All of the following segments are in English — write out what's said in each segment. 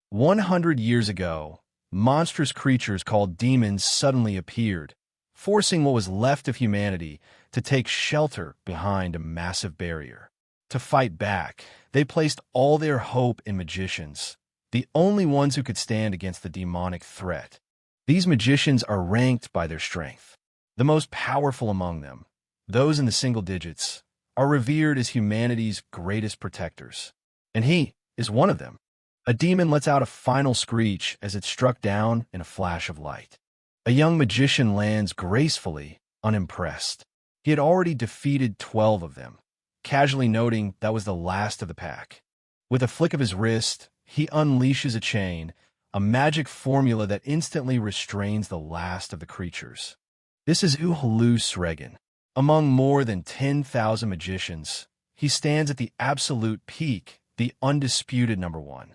100 years ago, monstrous creatures called demons suddenly appeared, forcing what was left of humanity to take shelter behind a massive barrier. To fight back, they placed all their hope in magicians, the only ones who could stand against the demonic threat. These magicians are ranked by their strength. The most powerful among them, those in the single digits, are revered as humanity's greatest protectors. And he is one of them. A demon lets out a final screech as it's struck down in a flash of light. A young magician lands gracefully, unimpressed. He had already defeated 12 of them, casually noting that was the last of the pack. With a flick of his wrist, he unleashes a chain, a magic formula that instantly restrains the last of the creatures. This is Uhaloo. Among more than 10,000 magicians, he stands at the absolute peak, the undisputed number one.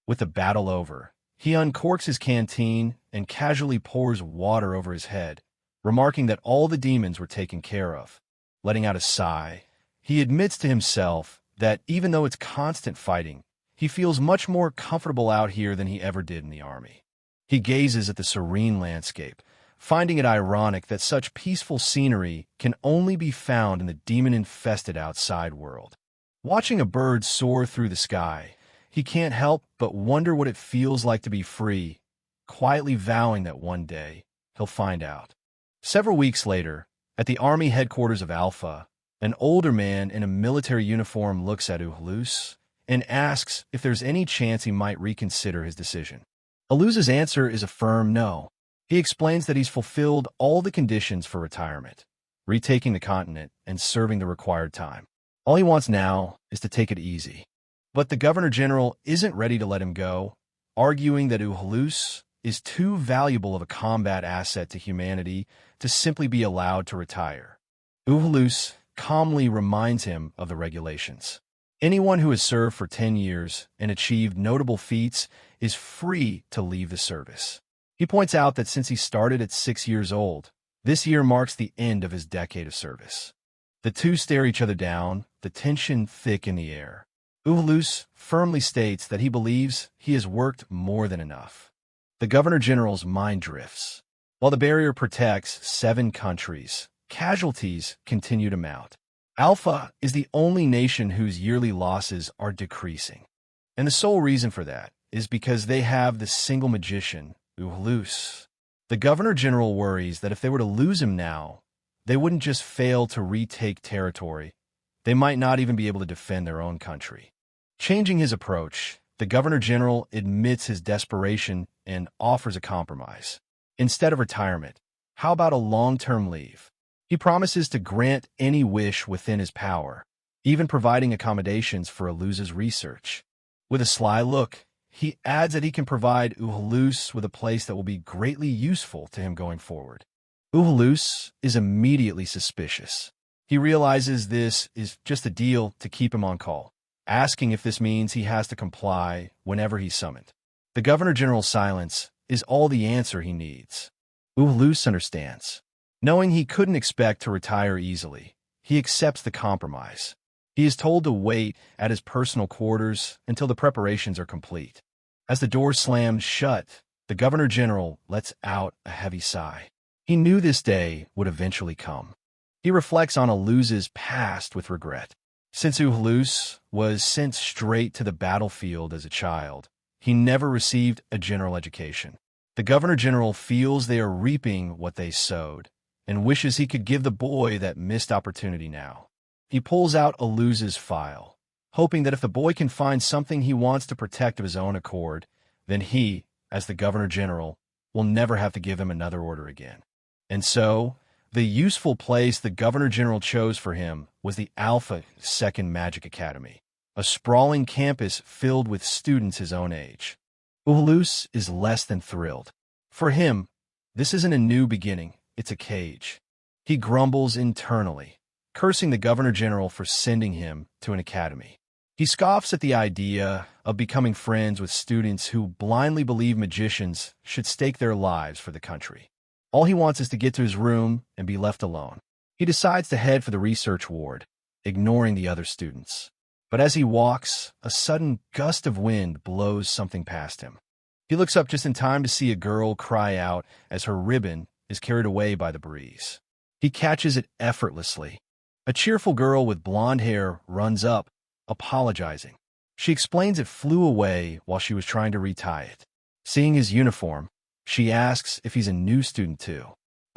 With the battle over, he uncorks his canteen and casually pours water over his head, remarking that all the demons were taken care of. Letting out a sigh, he admits to himself that even though it's constant fighting, he feels much more comfortable out here than he ever did in the army. He gazes at the serene landscape, finding it ironic that such peaceful scenery can only be found in the demon-infested outside world. Watching a bird soar through the sky, he can't help but wonder what it feels like to be free, quietly vowing that one day he'll find out. Several weeks later, at the army headquarters of Alpha, an older man in a military uniform looks at Uhaloo and asks if there's any chance he might reconsider his decision. Uhaloo's answer is a firm no. He explains that he's fulfilled all the conditions for retirement, retaking the continent and serving the required time. All he wants now is to take it easy. But the Governor-General isn't ready to let him go, arguing that Uhaloo is too valuable of a combat asset to humanity to simply be allowed to retire. Uhaloo calmly reminds him of the regulations. Anyone who has served for 10 years and achieved notable feats is free to leave the service. He points out that since he started at 6 years old, this year marks the end of his decade of service. The two stare each other down, the tension thick in the air. Uhaloo firmly states that he believes he has worked more than enough. The Governor-General's mind drifts. While the barrier protects 7 countries, casualties continue to mount. Alpha is the only nation whose yearly losses are decreasing. And the sole reason for that is because they have the single magician, Uhaloo. The Governor-General worries that if they were to lose him now, they wouldn't just fail to retake territory, they might not even be able to defend their own country. Changing his approach, the Governor-General admits his desperation and offers a compromise. Instead of retirement, how about a long-term leave? He promises to grant any wish within his power, even providing accommodations for Uhaloo's research. With a sly look, he adds that he can provide Uhaloo with a place that will be greatly useful to him going forward. Uhaloo is immediately suspicious. He realizes this is just a deal to keep him on call, asking if this means he has to comply whenever he's summoned. The Governor-General's silence is all the answer he needs. Uhaloo understands. Knowing he couldn't expect to retire easily, he accepts the compromise. He is told to wait at his personal quarters until the preparations are complete. As the door slams shut, the Governor-General lets out a heavy sigh. He knew this day would eventually come. He reflects on Uhaloo's past with regret. Since Uhaloo was sent straight to the battlefield as a child, he never received a general education. The Governor-General feels they are reaping what they sowed, and wishes he could give the boy that missed opportunity now. He pulls out Uhaloo's file, hoping that if the boy can find something he wants to protect of his own accord, then he, as the Governor-General, will never have to give him another order again. And so, the useful place the Governor-General chose for him was the Alpha Second Magic Academy, a sprawling campus filled with students his own age. Uhaloo is less than thrilled. For him, this isn't a new beginning, it's a cage. He grumbles internally, cursing the Governor-General for sending him to an academy. He scoffs at the idea of becoming friends with students who blindly believe magicians should stake their lives for the country. All he wants is to get to his room and be left alone. He decides to head for the research ward, ignoring the other students. But as he walks, a sudden gust of wind blows something past him. He looks up just in time to see a girl cry out as her ribbon is carried away by the breeze. He catches it effortlessly. A cheerful girl with blonde hair runs up, apologizing. She explains it flew away while she was trying to retie it. Seeing his uniform, she asks if he's a new student too.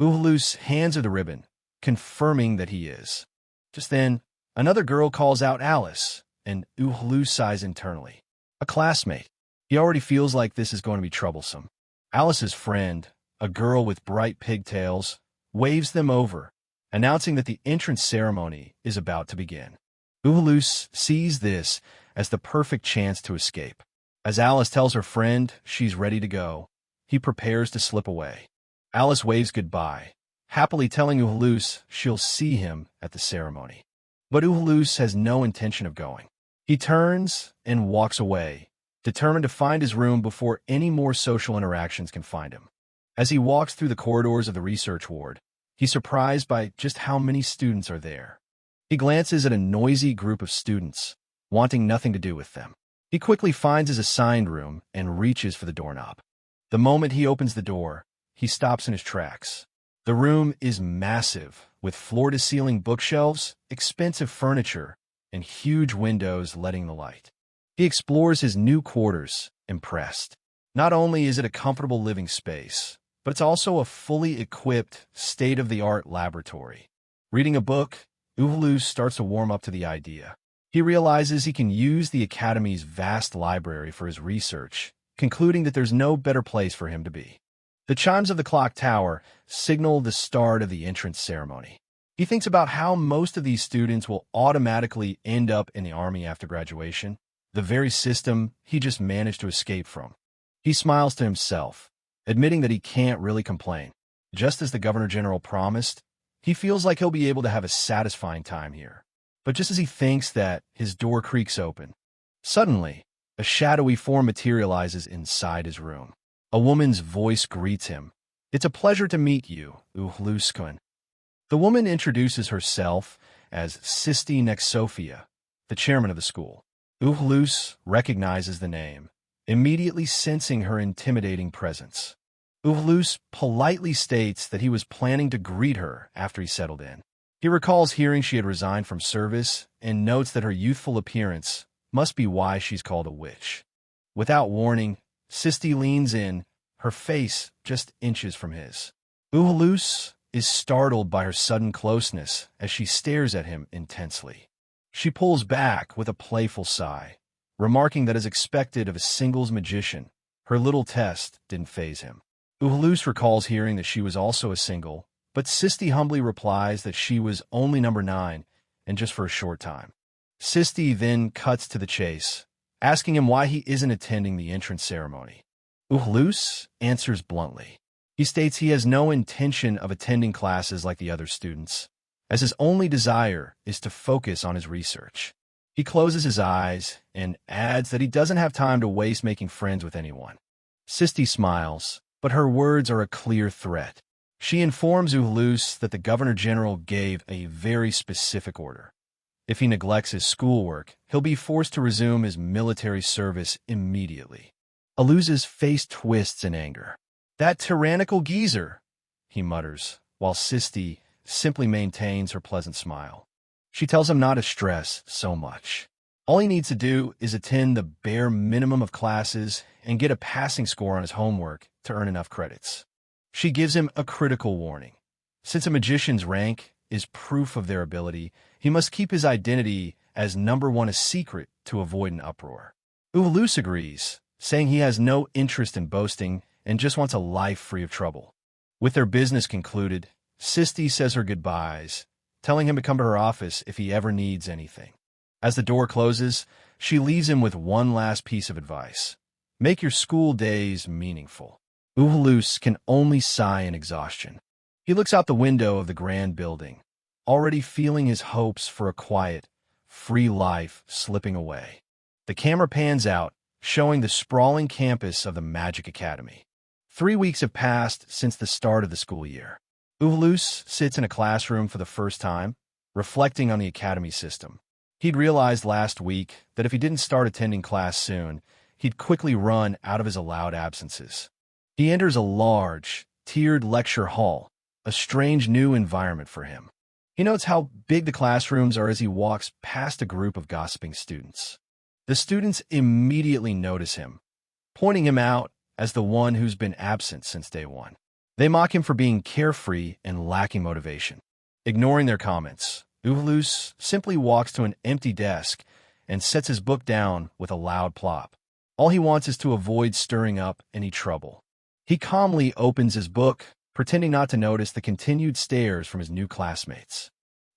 Uhaloo hands her the ribbon, confirming that he is. Just then, another girl calls out Alice, and Uhaloo sighs internally. A classmate. He already feels like this is going to be troublesome. Alice's friend, a girl with bright pigtails, waves them over, announcing that the entrance ceremony is about to begin. Uhaloo sees this as the perfect chance to escape. As Alice tells her friend she's ready to go, he prepares to slip away. Alice waves goodbye, happily telling Uhaloo she'll see him at the ceremony. But Uhaloo has no intention of going. He turns and walks away, determined to find his room before any more social interactions can find him. As he walks through the corridors of the research ward, he's surprised by just how many students are there. He glances at a noisy group of students, wanting nothing to do with them. He quickly finds his assigned room and reaches for the doorknob. The moment he opens the door, he stops in his tracks. The room is massive, with floor-to-ceiling bookshelves, expensive furniture, and huge windows letting the light. He explores his new quarters, impressed. Not only is it a comfortable living space, but it's also a fully equipped, state-of-the-art laboratory. Reading a book, Uhaloo starts to warm up to the idea. He realizes he can use the Academy's vast library for his research, concluding that there's no better place for him to be. The chimes of the clock tower signal the start of the entrance ceremony. He thinks about how most of these students will automatically end up in the army after graduation, the very system he just managed to escape from. He smiles to himself, admitting that he can't really complain. Just as the Governor General promised, he feels like he'll be able to have a satisfying time here. But just as he thinks that, his door creaks open. Suddenly, a shadowy form materializes inside his room. A woman's voice greets him. "It's a pleasure to meet you, Uhaloo." The woman introduces herself as Sisti Nexophia, the chairman of the school. Uhaloo recognizes the name, immediately sensing her intimidating presence. Uhaloo politely states that he was planning to greet her after he settled in. He recalls hearing she had resigned from service and notes that her youthful appearance must be why she's called a witch. Without warning, Sisti leans in, her face just inches from his. Uhaloo is startled by her sudden closeness as she stares at him intensely. She pulls back with a playful sigh, remarking that as expected of a singles magician, her little test didn't faze him. Uhaloo recalls hearing that she was also a single, but Sisti humbly replies that she was only number 9 and just for a short time. Sisti then cuts to the chase, asking him why he isn't attending the entrance ceremony. Uhaloo answers bluntly. He states he has no intention of attending classes like the other students, as his only desire is to focus on his research. He closes his eyes and adds that he doesn't have time to waste making friends with anyone. Sisti smiles, but her words are a clear threat. She informs Uhaloo that the Governor General gave a very specific order. If he neglects his schoolwork, he'll be forced to resume his military service immediately. Uhaloo's face twists in anger. "That tyrannical geezer," he mutters, while Sisti simply maintains her pleasant smile. She tells him not to stress so much. All he needs to do is attend the bare minimum of classes and get a passing score on his homework to earn enough credits. She gives him a critical warning. Since a magician's rank is proof of their ability, he must keep his identity as number 1 a secret to avoid an uproar. Uhaloo agrees, saying he has no interest in boasting and just wants a life free of trouble. With their business concluded, Sisti says her goodbyes, telling him to come to her office if he ever needs anything. As the door closes, she leaves him with one last piece of advice. Make your school days meaningful. Uhaloo can only sigh in exhaustion. He looks out the window of the grand building, already feeling his hopes for a quiet, free life slipping away. The camera pans out, showing the sprawling campus of the Magic Academy. 3 weeks have passed since the start of the school year. Uhaloo sits in a classroom for the first time, reflecting on the academy system. He'd realized last week that if he didn't start attending class soon, he'd quickly run out of his allowed absences. He enters a large, tiered lecture hall, a strange new environment for him. He notes how big the classrooms are as he walks past a group of gossiping students. The students immediately notice him, pointing him out as the one who's been absent since day one. They mock him for being carefree and lacking motivation. Ignoring their comments, Uhaloo simply walks to an empty desk and sets his book down with a loud plop. All he wants is to avoid stirring up any trouble. He calmly opens his book, pretending not to notice the continued stares from his new classmates.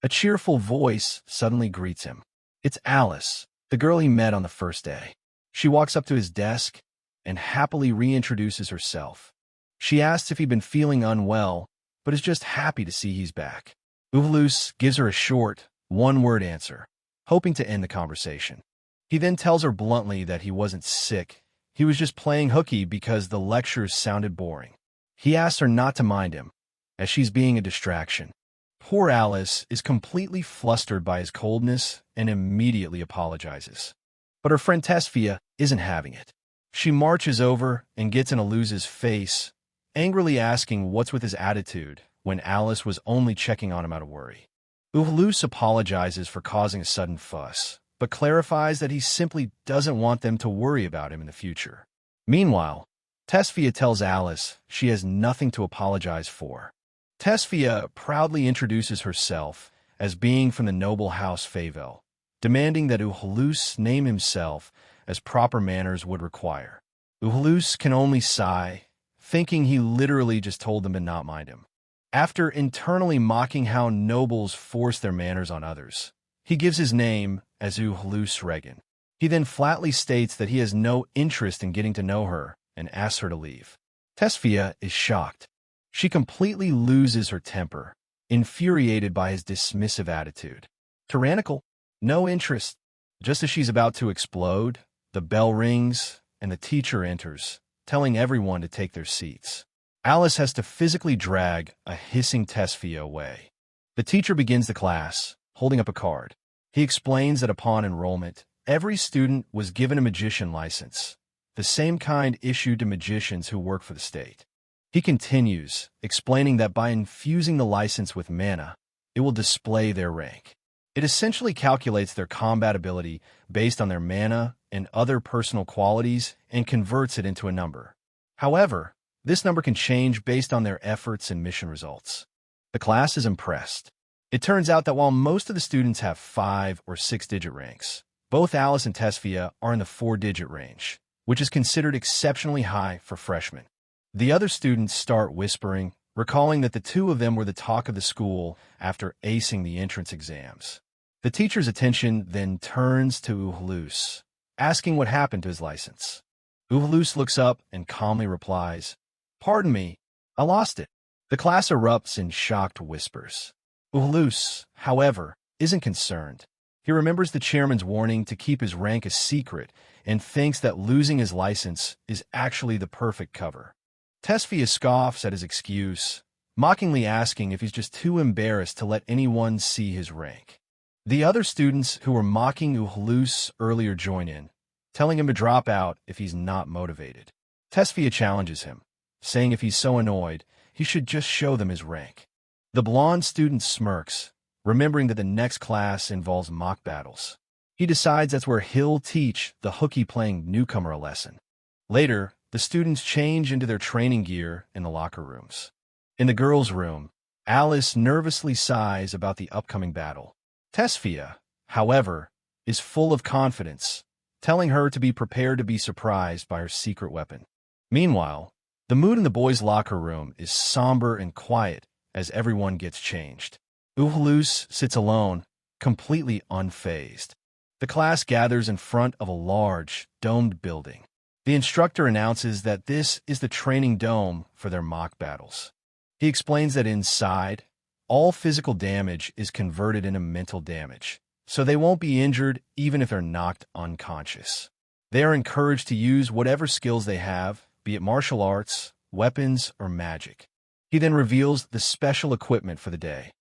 A cheerful voice suddenly greets him. It's Alice, the girl he met on the first day. She walks up to his desk and happily reintroduces herself. She asks if he'd been feeling unwell, but is just happy to see he's back. Uhaloo gives her a short, one-word answer, hoping to end the conversation. He then tells her bluntly that he wasn't sick. He was just playing hooky because the lectures sounded boring. He asks her not to mind him, as she's being a distraction. Poor Alice is completely flustered by his coldness and immediately apologizes. But her friend Tesia isn't having it. She marches over and gets in Uhaloo's face, angrily asking what's with his attitude when Alice was only checking on him out of worry. Uhaloo apologizes for causing a sudden fuss, but clarifies that he simply doesn't want them to worry about him in the future. Meanwhile, Tesia tells Alice she has nothing to apologize for. Tesia proudly introduces herself as being from the noble house Favel, demanding that Uhaloo name himself as proper manners would require. Uhaloo can only sigh, thinking he literally just told them to not mind him. After internally mocking how nobles force their manners on others, he gives his name as Uhaloo Regan. He then flatly states that he has no interest in getting to know her and asks her to leave. Tesia is shocked. She completely loses her temper, infuriated by his dismissive attitude. Tyrannical, no interest. Just as she's about to explode, the bell rings and the teacher enters, telling everyone to take their seats. Alice has to physically drag a hissing Tesia away. The teacher begins the class, holding up a card. He explains that upon enrollment, every student was given a magician license, the same kind issued to magicians who work for the state. He continues, explaining that by infusing the license with mana, it will display their rank. It essentially calculates their combat ability based on their mana and other personal qualities and converts it into a number. However, this number can change based on their efforts and mission results. The class is impressed. It turns out that while most of the students have 5 or 6-digit ranks, both Alice and Tesia are in the 4-digit range, which is considered exceptionally high for freshmen. The other students start whispering, recalling that the two of them were the talk of the school after acing the entrance exams. The teacher's attention then turns to Uhaloo, asking what happened to his license. Uhaloo looks up and calmly replies, "Pardon me, I lost it." The class erupts in shocked whispers. Uhaloo, however, isn't concerned. He remembers the chairman's warning to keep his rank a secret and thinks that losing his license is actually the perfect cover. Tesia scoffs at his excuse, mockingly asking if he's just too embarrassed to let anyone see his rank. The other students who were mocking Uhaloo earlier join in, telling him to drop out if he's not motivated. Tesia challenges him, saying if he's so annoyed, he should just show them his rank. The blonde student smirks, remembering that the next class involves mock battles. He decides that's where he'll teach the hooky-playing newcomer a lesson. Later, the students change into their training gear in the locker rooms. In the girls' room, Alice nervously sighs about the upcoming battle. Tesia, however, is full of confidence, telling her to be prepared to be surprised by her secret weapon. Meanwhile, the mood in the boys' locker room is somber and quiet as everyone gets changed. Uhaloo sits alone, completely unfazed. The class gathers in front of a large, domed building. The instructor announces that this is the training dome for their mock battles. He explains that inside, all physical damage is converted into mental damage, so they won't be injured even if they're knocked unconscious. They are encouraged to use whatever skills they have, be it martial arts, weapons, or magic. He then reveals the special equipment for the day,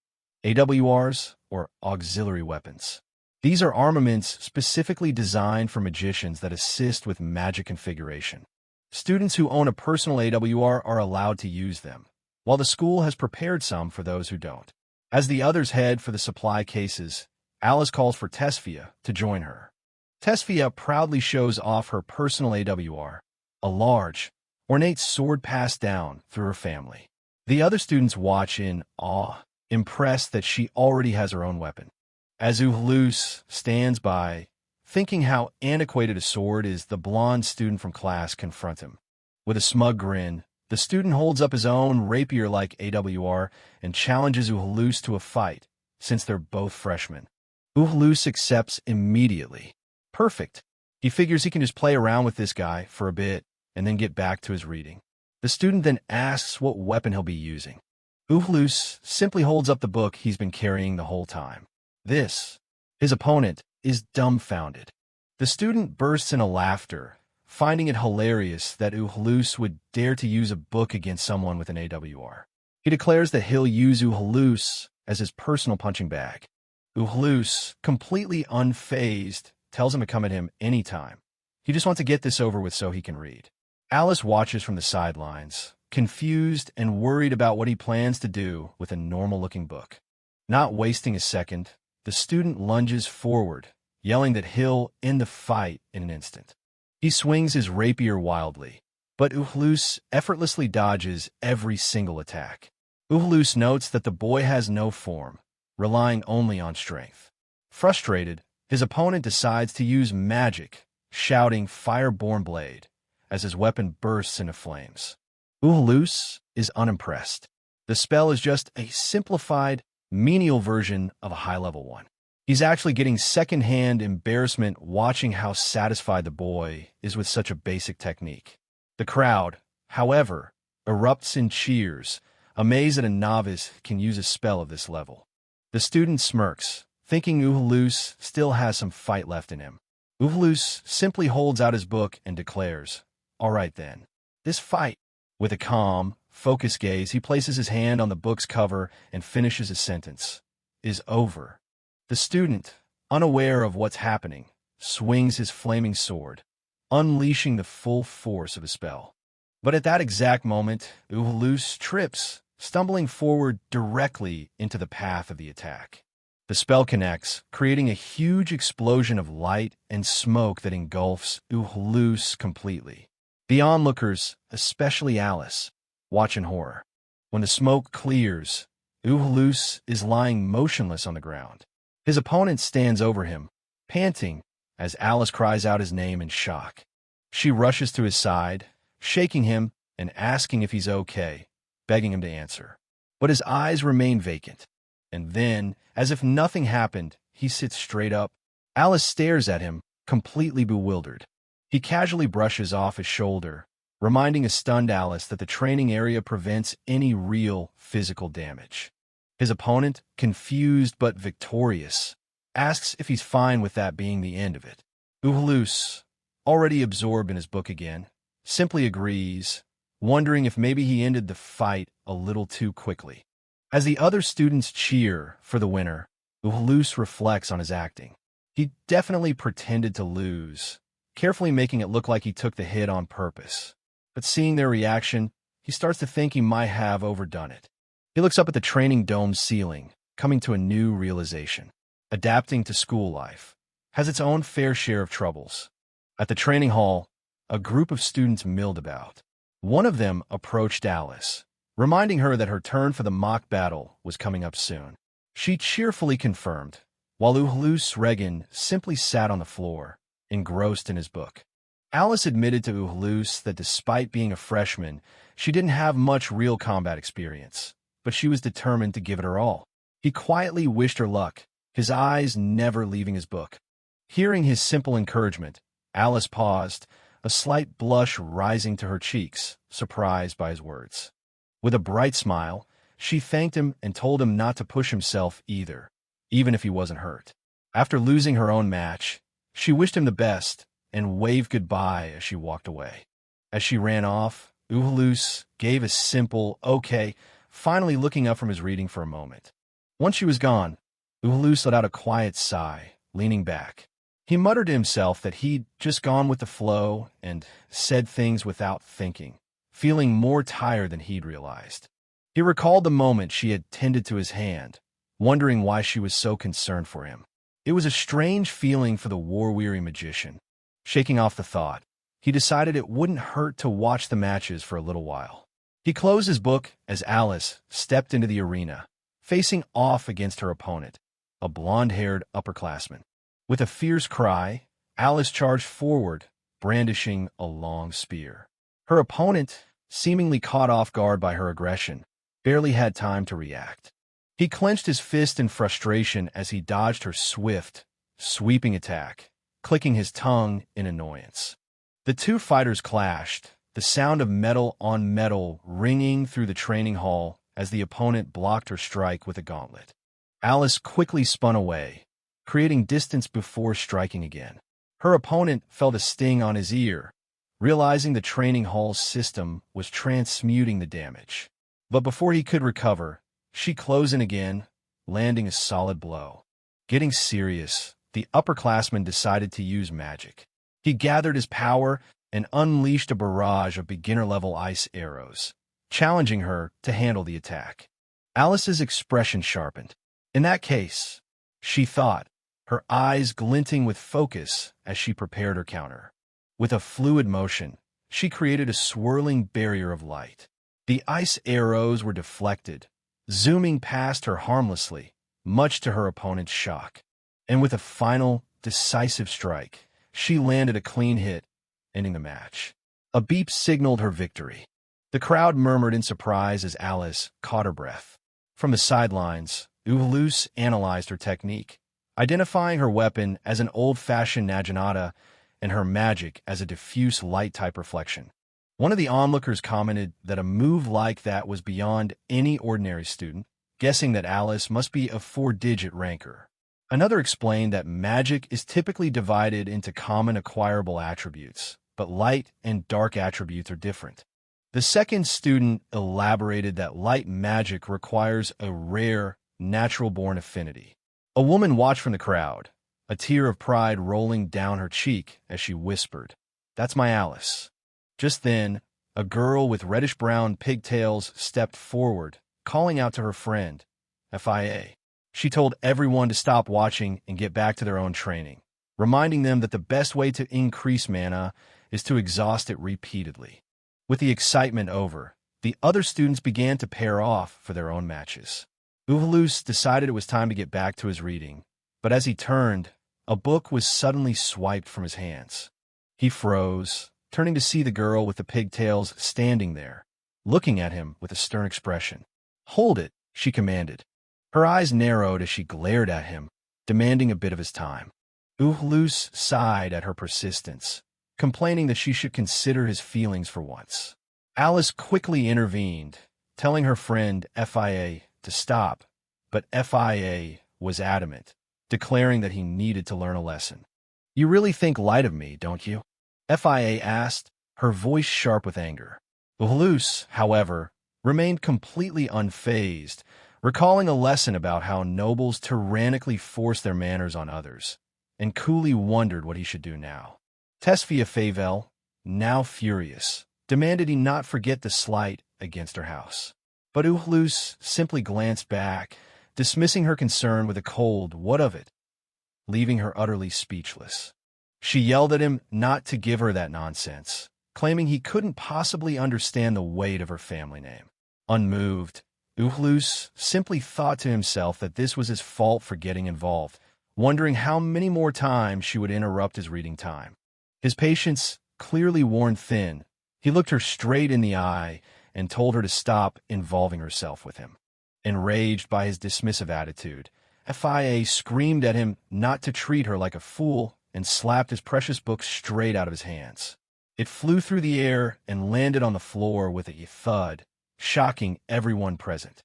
AWRs, or auxiliary weapons. These are armaments specifically designed for magicians that assist with magic configuration. Students who own a personal AWR are allowed to use them, while the school has prepared some for those who don't. As the others head for the supply cases, Alice calls for Tesia to join her. Tesia proudly shows off her personal AWR, a large, ornate sword passed down through her family. The other students watch in awe, impressed that she already has her own weapon. As Uhaloo stands by, thinking how antiquated a sword is, the blonde student from class confronts him. With a smug grin, the student holds up his own rapier-like AWR and challenges Uhaloo to a fight, since they're both freshmen. Uhaloo accepts immediately. Perfect. He figures he can just play around with this guy for a bit and then get back to his reading. The student then asks what weapon he'll be using. Uhaloo simply holds up the book he's been carrying the whole time. His opponent, is dumbfounded. The student bursts into laughter, finding it hilarious that Uhaloo would dare to use a book against someone with an AWR. He declares that he'll use Uhaloo as his personal punching bag. Uhaloo, completely unfazed, tells him to come at him anytime. He just wants to get this over with so he can read. Alice watches from the sidelines, confused and worried about what he plans to do with a normal-looking book. Not wasting a second, the student lunges forward, yelling that he'll end the fight in an instant. He swings his rapier wildly, but Uhaloo effortlessly dodges every single attack. Uhaloo notes that the boy has no form, relying only on strength. Frustrated, his opponent decides to use magic, shouting "Fireborn Blade," as his weapon bursts into flames. Uhaloo is unimpressed. The spell is just a simplified, menial version of a high-level one. He's actually getting second-hand embarrassment watching how satisfied the boy is with such a basic technique. The crowd, however, erupts in cheers, amazed that a novice can use a spell of this level. The student smirks, thinking Uhaloo still has some fight left in him. Uhaloo simply holds out his book and declares, "All right then, this fight." With a calm, focused gaze, he places his hand on the book's cover and finishes his sentence, "is over." The student, unaware of what's happening, swings his flaming sword, unleashing the full force of his spell. But at that exact moment, Uhaloo trips, stumbling forward directly into the path of the attack. The spell connects, creating a huge explosion of light and smoke that engulfs Uhaloo completely. The onlookers, especially Alice, watch in horror. When the smoke clears, Uhaloo is lying motionless on the ground. His opponent stands over him, panting, as Alice cries out his name in shock. She rushes to his side, shaking him and asking if he's okay, begging him to answer. But his eyes remain vacant. And then, as if nothing happened, he sits straight up. Alice stares at him, completely bewildered. He casually brushes off his shoulder, reminding a stunned Alice that the training area prevents any real physical damage. His opponent, confused but victorious, asks if he's fine with that being the end of it. Uhaloo, already absorbed in his book again, simply agrees, wondering if maybe he ended the fight a little too quickly. As the other students cheer for the winner, Uhaloo reflects on his acting. He definitely pretended to lose, carefully making it look like he took the hit on purpose. But seeing their reaction, he starts to think he might have overdone it. He looks up at the training dome's ceiling, coming to a new realization. Adapting to school life has its own fair share of troubles. At the training hall, a group of students milled about. One of them approached Alice, reminding her that her turn for the mock battle was coming up soon. She cheerfully confirmed, while Uhaloo Regan simply sat on the floor, engrossed in his book. Alice admitted to Uhaloo that despite being a freshman, she didn't have much real combat experience, but she was determined to give it her all. He quietly wished her luck, his eyes never leaving his book. Hearing his simple encouragement, Alice paused, a slight blush rising to her cheeks, surprised by his words. With a bright smile, she thanked him and told him not to push himself either, even if he wasn't hurt. After losing her own match, she wished him the best and waved goodbye as she walked away. As she ran off, Uhaloo gave a simple, "okay," finally looking up from his reading for a moment. Once she was gone, Uhaloo let out a quiet sigh, leaning back. He muttered to himself that he'd just gone with the flow and said things without thinking, feeling more tired than he'd realized. He recalled the moment she had tended to his hand, wondering why she was so concerned for him. It was a strange feeling for the war-weary magician. Shaking off the thought, he decided it wouldn't hurt to watch the matches for a little while. He closed his book as Alice stepped into the arena, facing off against her opponent, a blonde-haired upperclassman. With a fierce cry, Alice charged forward, brandishing a long spear. Her opponent, seemingly caught off guard by her aggression, barely had time to react. He clenched his fist in frustration as he dodged her swift, sweeping attack, clicking his tongue in annoyance. The two fighters clashed, the sound of metal on metal ringing through the training hall as the opponent blocked her strike with a gauntlet. Alice quickly spun away, creating distance before striking again. Her opponent felt a sting on his ear, realizing the training hall's system was transmuting the damage. But before he could recover, she closed in again, landing a solid blow. Getting serious, the upperclassman decided to use magic. He gathered his power and unleashed a barrage of beginner-level ice arrows, challenging her to handle the attack. Alice's expression sharpened. In that case, she thought, her eyes glinting with focus as she prepared her counter. With a fluid motion, she created a swirling barrier of light. The ice arrows were deflected, zooming past her harmlessly, much to her opponent's shock. And with a final, decisive strike, she landed a clean hit, ending the match. A beep signaled her victory. The crowd murmured in surprise as Alice caught her breath. From the sidelines, Uhaloo analyzed her technique, identifying her weapon as an old-fashioned naginata and her magic as a diffuse light-type reflection. One of the onlookers commented that a move like that was beyond any ordinary student, guessing that Alice must be a 4-digit ranker. Another explained that magic is typically divided into common acquirable attributes, but light and dark attributes are different. The second student elaborated that light magic requires a rare, natural-born affinity. A woman watched from the crowd, a tear of pride rolling down her cheek as she whispered, "That's my Alice." Just then, a girl with reddish-brown pigtails stepped forward, calling out to her friend, FIA. She told everyone to stop watching and get back to their own training, reminding them that the best way to increase mana is to exhaust it repeatedly. With the excitement over, the other students began to pair off for their own matches. Uhaloo decided it was time to get back to his reading, but as he turned, a book was suddenly swiped from his hands. He froze, turning to see the girl with the pigtails standing there, looking at him with a stern expression. "Hold it," she commanded. Her eyes narrowed as she glared at him, demanding a bit of his time. Uhaloo sighed at her persistence, complaining that she should consider his feelings for once. Alice quickly intervened, telling her friend FIA to stop, but FIA was adamant, declaring that he needed to learn a lesson. "You really think light of me, don't you?" FIA asked, her voice sharp with anger. Uhaloo, however, remained completely unfazed, recalling a lesson about how nobles tyrannically force their manners on others, and coolly wondered what he should do now. Tesia Favel, now furious, demanded he not forget the slight against her house. But Uhaloo simply glanced back, dismissing her concern with a cold "what of it?" leaving her utterly speechless. She yelled at him not to give her that nonsense, claiming he couldn't possibly understand the weight of her family name. Unmoved, Uhaloo simply thought to himself that this was his fault for getting involved, wondering how many more times she would interrupt his reading time. His patience clearly worn thin, he looked her straight in the eye and told her to stop involving herself with him. Enraged by his dismissive attitude, FIA screamed at him not to treat her like a fool and slapped his precious book straight out of his hands. It flew through the air and landed on the floor with a thud, shocking everyone present.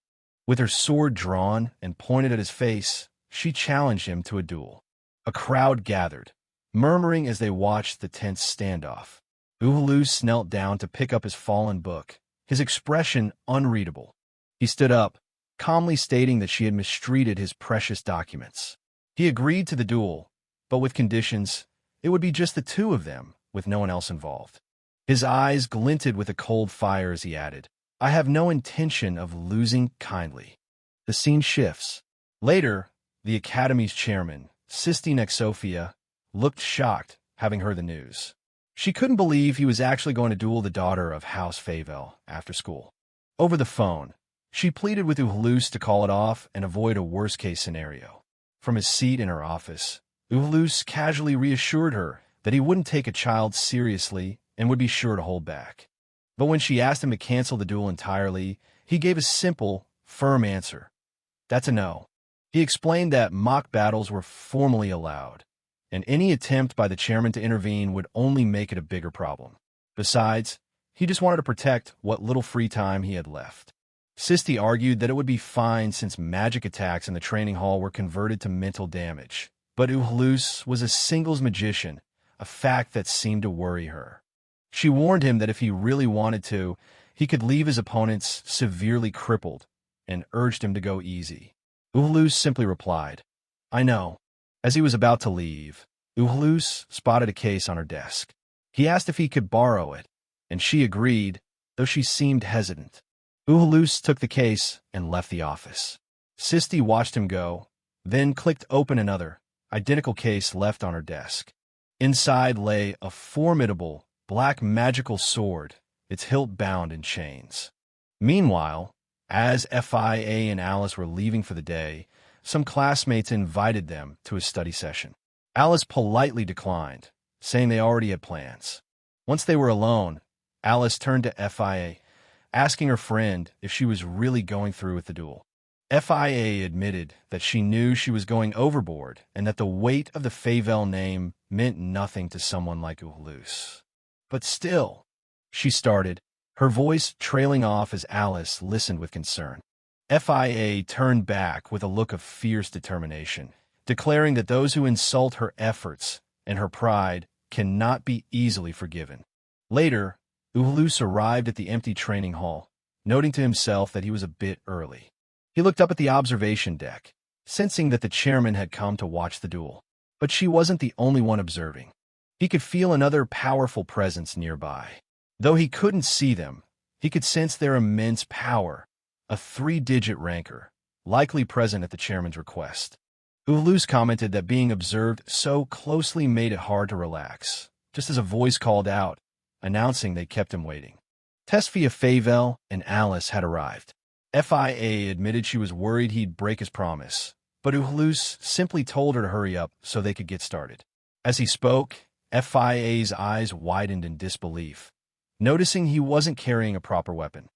With her sword drawn and pointed at his face, she challenged him to a duel. A crowd gathered, murmuring as they watched the tense standoff. Uhaloo knelt down to pick up his fallen book, his expression unreadable. He stood up, calmly stating that she had mistreated his precious documents. He agreed to the duel, but with conditions. It would be just the two of them, with no one else involved. His eyes glinted with a cold fire as he added, I have no intention of losing kindly. The scene shifts. Later, the Academy's chairman, Sisti Nexophia, looked shocked, having heard the news. She couldn't believe he was actually going to duel the daughter of House Favel after school. Over the phone, she pleaded with Uhaloo to call it off and avoid a worst-case scenario. From his seat in her office, Uhaloo casually reassured her that he wouldn't take a child seriously and would be sure to hold back. But when she asked him to cancel the duel entirely, he gave a simple, firm answer. That's a no. He explained that mock battles were formally allowed, and any attempt by the chairman to intervene would only make it a bigger problem. Besides, he just wanted to protect what little free time he had left. Sisti argued that it would be fine since magic attacks in the training hall were converted to mental damage. But Uhaloo was a singles magician, a fact that seemed to worry her. She warned him that if he really wanted to, he could leave his opponents severely crippled, and urged him to go easy. Uhaloo simply replied, I know. As he was about to leave, Uhaloo spotted a case on her desk. He asked if he could borrow it, and she agreed, though she seemed hesitant. Uhaloo took the case and left the office. Sisti watched him go, then clicked open another, identical case left on her desk. Inside lay a formidable, black magical sword, its hilt bound in chains. Meanwhile, as FIA and Alice were leaving for the day, some classmates invited them to a study session. Alice politely declined, saying they already had plans. Once they were alone, Alice turned to FIA, asking her friend if she was really going through with the duel. FIA admitted that she knew she was going overboard and that the weight of the Favel name meant nothing to someone like Uhaloo. But still, she started, her voice trailing off as Alice listened with concern. FIA turned back with a look of fierce determination, declaring that those who insult her efforts and her pride cannot be easily forgiven. Later, Uhaloo arrived at the empty training hall, noting to himself that he was a bit early. He looked up at the observation deck, sensing that the chairman had come to watch the duel. But she wasn't the only one observing. He could feel another powerful presence nearby. Though he couldn't see them, he could sense their immense power, a 3-digit ranker, likely present at the chairman's request. Uhaloo commented that being observed so closely made it hard to relax, just as a voice called out, announcing they kept him waiting. Tesia Favel and Alice had arrived. FIA admitted she was worried he'd break his promise, but Uhaloo simply told her to hurry up so they could get started. As he spoke, FIA's eyes widened in disbelief, noticing he wasn't carrying a proper weapon.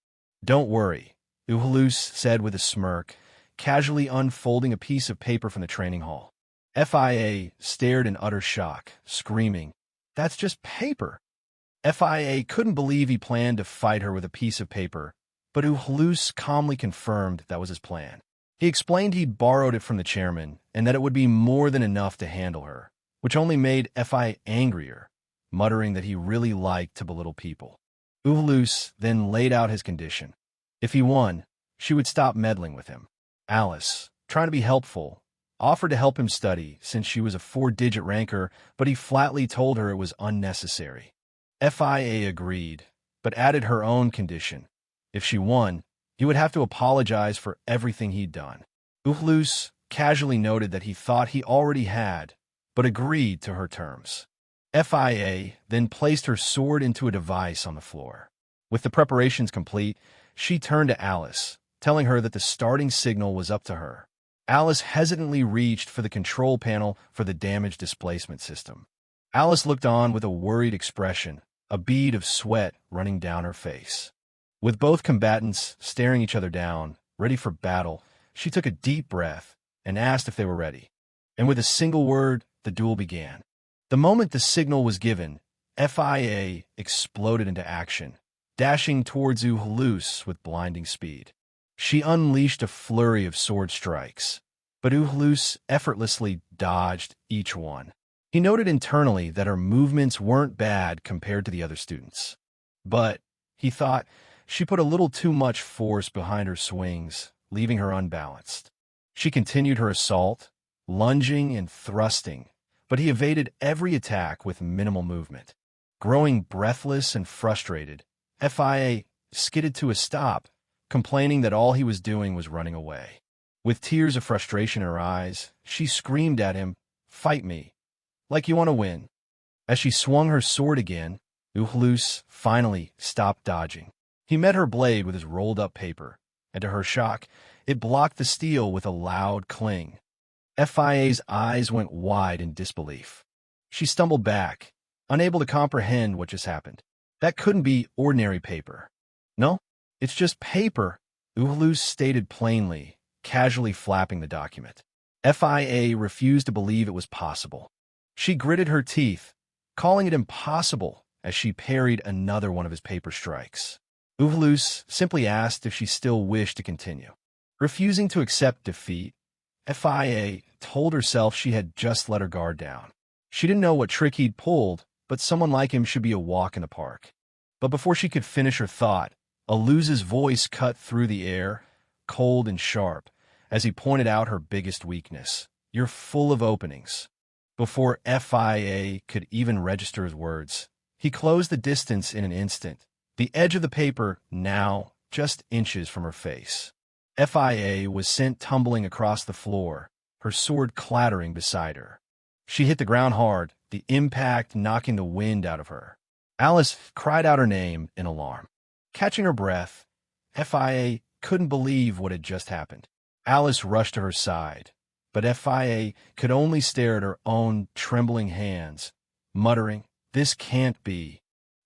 Don't worry, Uhaloo said with a smirk, casually unfolding a piece of paper from the training hall. FIA stared in utter shock, screaming, That's just paper! FIA couldn't believe he planned to fight her with a piece of paper, but Uhaloo calmly confirmed that was his plan. He explained he'd borrowed it from the chairman and that it would be more than enough to handle her, which only made FIA angrier, muttering that he really liked to belittle people. Uhaloo then laid out his condition. If he won, she would stop meddling with him. Alice, trying to be helpful, offered to help him study since she was a 4-digit ranker, but he flatly told her it was unnecessary. FIA agreed, but added her own condition. If she won, he would have to apologize for everything he'd done. Uhaloo casually noted that he thought he already had, but agreed to her terms. FIA then placed her sword into a device on the floor. With the preparations complete, she turned to Alice, telling her that the starting signal was up to her. Alice hesitantly reached for the control panel for the damage displacement system. Alice looked on with a worried expression, a bead of sweat running down her face. With both combatants staring each other down, ready for battle, she took a deep breath and asked if they were ready. And with a single word, the duel began. The moment the signal was given, FIA exploded into action, dashing towards Uhaloo with blinding speed. She unleashed a flurry of sword strikes, but Uhaloo effortlessly dodged each one. He noted internally that her movements weren't bad compared to the other students. But, he thought, she put a little too much force behind her swings, leaving her unbalanced. She continued her assault, lunging and thrusting, but he evaded every attack with minimal movement. Growing breathless and frustrated, FIA skidded to a stop, complaining that all he was doing was running away. With tears of frustration in her eyes, she screamed at him, "Fight me, like you want to win." As she swung her sword again, Uhaloo finally stopped dodging. He met her blade with his rolled-up paper, and to her shock, it blocked the steel with a loud cling. FIA's eyes went wide in disbelief. She stumbled back, unable to comprehend what just happened. That couldn't be ordinary paper. "No, it's just paper," Uhaloo stated plainly, casually flapping the document. FIA refused to believe it was possible. She gritted her teeth, calling it impossible as she parried another one of his paper strikes. Uhaloo simply asked if she still wished to continue. Refusing to accept defeat, FIA told herself she had just let her guard down. She didn't know what trick he'd pulled, but someone like him should be a walk in the park. But before she could finish her thought, Uhaloo's voice cut through the air, cold and sharp, as he pointed out her biggest weakness. "You're full of openings." Before FIA could even register his words, he closed the distance in an instant, the edge of the paper now just inches from her face. FIA was sent tumbling across the floor, her sword clattering beside her. She hit the ground hard, the impact knocking the wind out of her. Alice cried out her name in alarm. Catching her breath, FIA couldn't believe what had just happened. Alice rushed to her side, but FIA could only stare at her own trembling hands, muttering, "This can't be."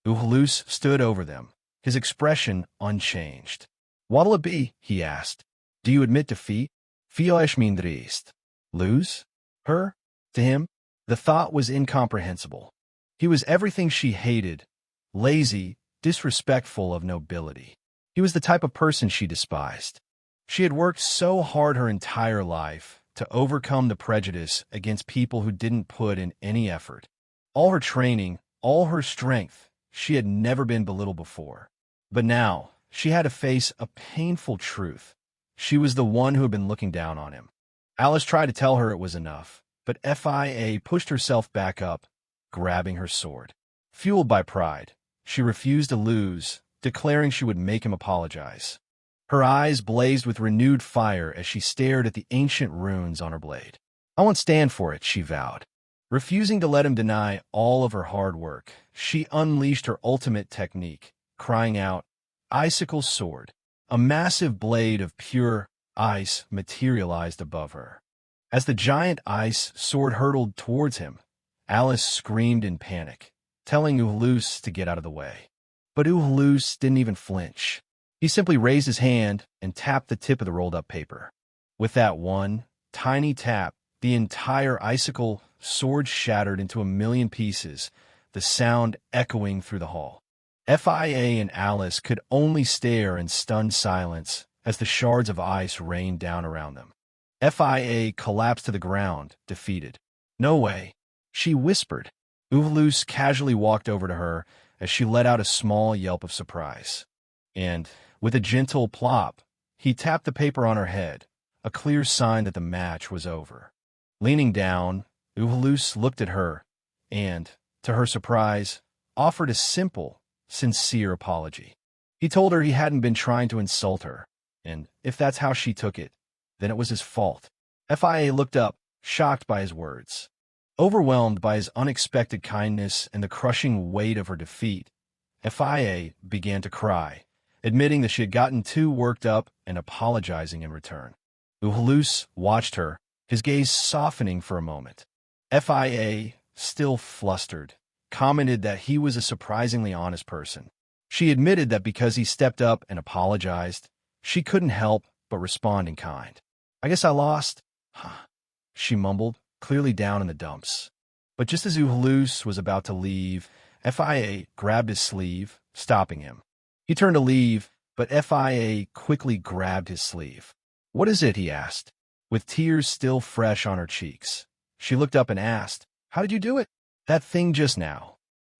Uhaloo stood over them, his expression unchanged. "What'll it be?" he asked. "Do you admit defeat? Fioesh mindrist. Lose? Her? To him, the thought was incomprehensible. He was everything she hated, lazy, disrespectful of nobility. He was the type of person she despised. She had worked so hard her entire life to overcome the prejudice against people who didn't put in any effort. All her training, all her strength, she had never been belittled before. But now, she had to face a painful truth. She was the one who had been looking down on him. Alice tried to tell her it was enough, but FIA pushed herself back up, grabbing her sword. Fueled by pride, she refused to lose, declaring she would make him apologize. Her eyes blazed with renewed fire as she stared at the ancient runes on her blade. "I won't stand for it," she vowed. Refusing to let him deny all of her hard work, she unleashed her ultimate technique, crying out, "Icicle sword!" A massive blade of pure ice materialized above her. As the giant ice sword hurtled towards him, Alice screamed in panic, telling Uhaloo to get out of the way. But Uhaloo didn't even flinch. He simply raised his hand and tapped the tip of the rolled-up paper. With that one tiny tap, the entire icicle sword shattered into a million pieces, the sound echoing through the hall. FIA and Alice could only stare in stunned silence as the shards of ice rained down around them. FIA collapsed to the ground, defeated. "No way," she whispered. Uhaloo casually walked over to her as she let out a small yelp of surprise. And, with a gentle plop, he tapped the paper on her head, a clear sign that the match was over. Leaning down, Uhaloo looked at her and, to her surprise, offered a simple, sincere apology. He told her he hadn't been trying to insult her, and if that's how she took it, then it was his fault. FIA looked up, shocked by his words. Overwhelmed by his unexpected kindness and the crushing weight of her defeat, FIA began to cry, admitting that she had gotten too worked up and apologizing in return. Uhaloo watched her, his gaze softening for a moment. FIA, still flustered, commented that he was a surprisingly honest person. She admitted that because he stepped up and apologized, she couldn't help but respond in kind. "I guess I lost," she mumbled, clearly down in the dumps. But just as Uhaloo was about to leave, FIA grabbed his sleeve, stopping him. He turned to leave, but FIA quickly grabbed his sleeve. "What is it?" he asked, with tears still fresh on her cheeks. She looked up and asked, "How did you do it?" "That thing just now."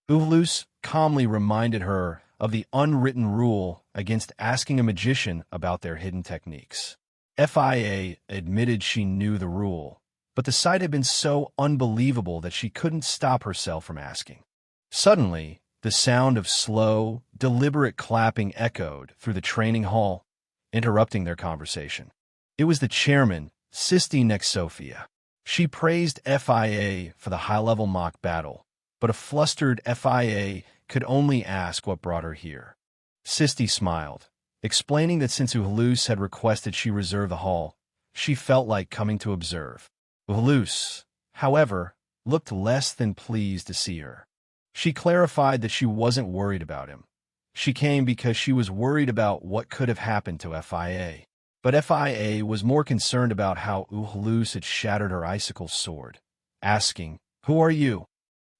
Uhaloo calmly reminded her of the unwritten rule against asking a magician about their hidden techniques. FIA admitted she knew the rule, but the sight had been so unbelievable that she couldn't stop herself from asking. Suddenly, the sound of slow, deliberate clapping echoed through the training hall, interrupting their conversation. It was the chairman, Sisti Nexophia. She praised FIA for the high-level mock battle, but a flustered FIA could only ask what brought her here. Sisti smiled, explaining that since Uhaloo had requested she reserve the hall, she felt like coming to observe. Uhaloo, however, looked less than pleased to see her. She clarified that she wasn't worried about him. She came because she was worried about what could have happened to FIA. But FIA was more concerned about how Uhaloo had shattered her icicle sword, asking, "Who are you?"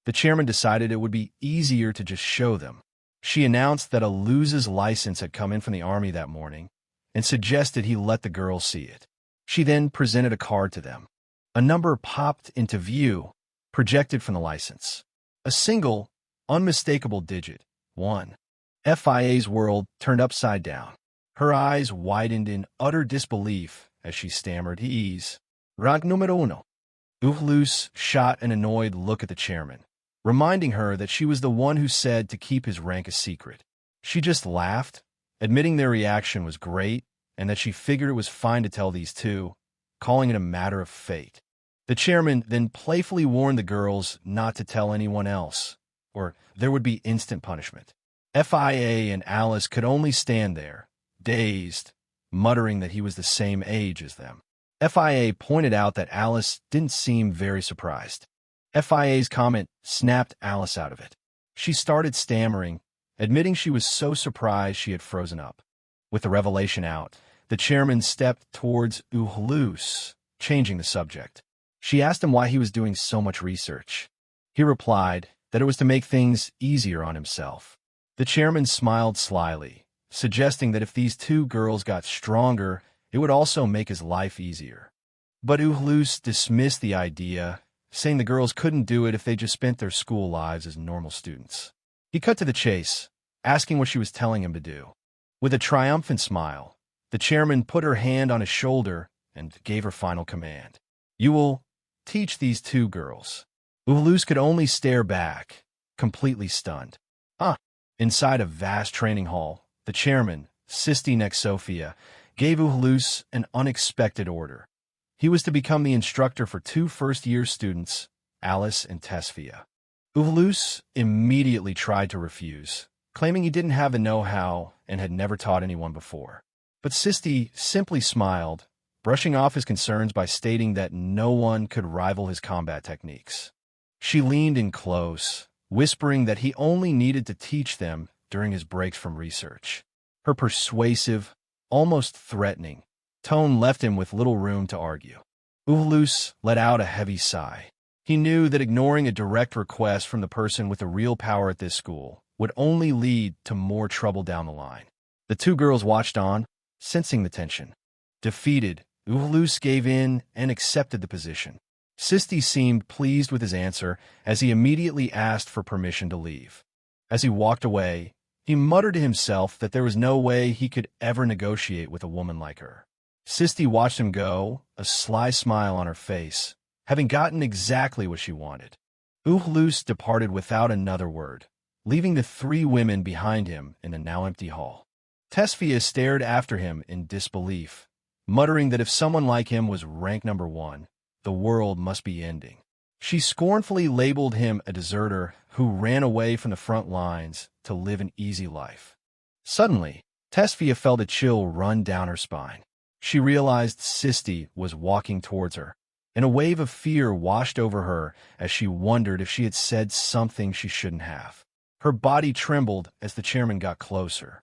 The chairman decided it would be easier to just show them. She announced that Uhaloo's license had come in from the army that morning and suggested he let the girls see it. She then presented a card to them. A number popped into view, projected from the license. A single, unmistakable digit, 1. FIA's world turned upside down. Her eyes widened in utter disbelief as she stammered, "He's rank numero uno." Uhaloo shot an annoyed look at the chairman, reminding her that she was the one who said to keep his rank a secret. She just laughed, admitting their reaction was great and that she figured it was fine to tell these two, calling it a matter of fate. The chairman then playfully warned the girls not to tell anyone else, or there would be instant punishment. FIA and Alice could only stand there, dazed, muttering that he was the same age as them. FIA pointed out that Alice didn't seem very surprised. FIA's comment snapped Alice out of it. She started stammering, admitting she was so surprised she had frozen up. With the revelation out, the chairman stepped towards Uhaloo, changing the subject. She asked him why he was doing so much research. He replied that it was to make things easier on himself. The chairman smiled slyly, suggesting that if these two girls got stronger, it would also make his life easier. But Uhaloo dismissed the idea, saying the girls couldn't do it if they just spent their school lives as normal students. He cut to the chase, asking what she was telling him to do. With a triumphant smile, the chairman put her hand on his shoulder and gave her final command. "You will teach these two girls." Uhaloo could only stare back, completely stunned. Inside a vast training hall, the chairman, Sisti Nexophia, gave Uhaloo an unexpected order. He was to become the instructor for two first-year students, Alice and Tesia. Uhaloo immediately tried to refuse, claiming he didn't have the know-how and had never taught anyone before. But Sisti simply smiled, brushing off his concerns by stating that no one could rival his combat techniques. She leaned in close, whispering that he only needed to teach them during his breaks from research. Her persuasive, almost threatening, tone left him with little room to argue. Uhaloo let out a heavy sigh. He knew that ignoring a direct request from the person with the real power at this school would only lead to more trouble down the line. The two girls watched on, sensing the tension. Defeated, Uhaloo gave in and accepted the position. Sisti seemed pleased with his answer as he immediately asked for permission to leave. As he walked away, he muttered to himself that there was no way he could ever negotiate with a woman like her. Sisti watched him go, a sly smile on her face, having gotten exactly what she wanted. Uhaloo departed without another word, leaving the three women behind him in the now empty hall. Tesia stared after him in disbelief, muttering that if someone like him was rank number 1, the world must be ending. She scornfully labeled him a deserter who ran away from the front lines to live an easy life. Suddenly, Tesia felt a chill run down her spine. She realized Sisti was walking towards her, and a wave of fear washed over her as she wondered if she had said something she shouldn't have. Her body trembled as the chairman got closer.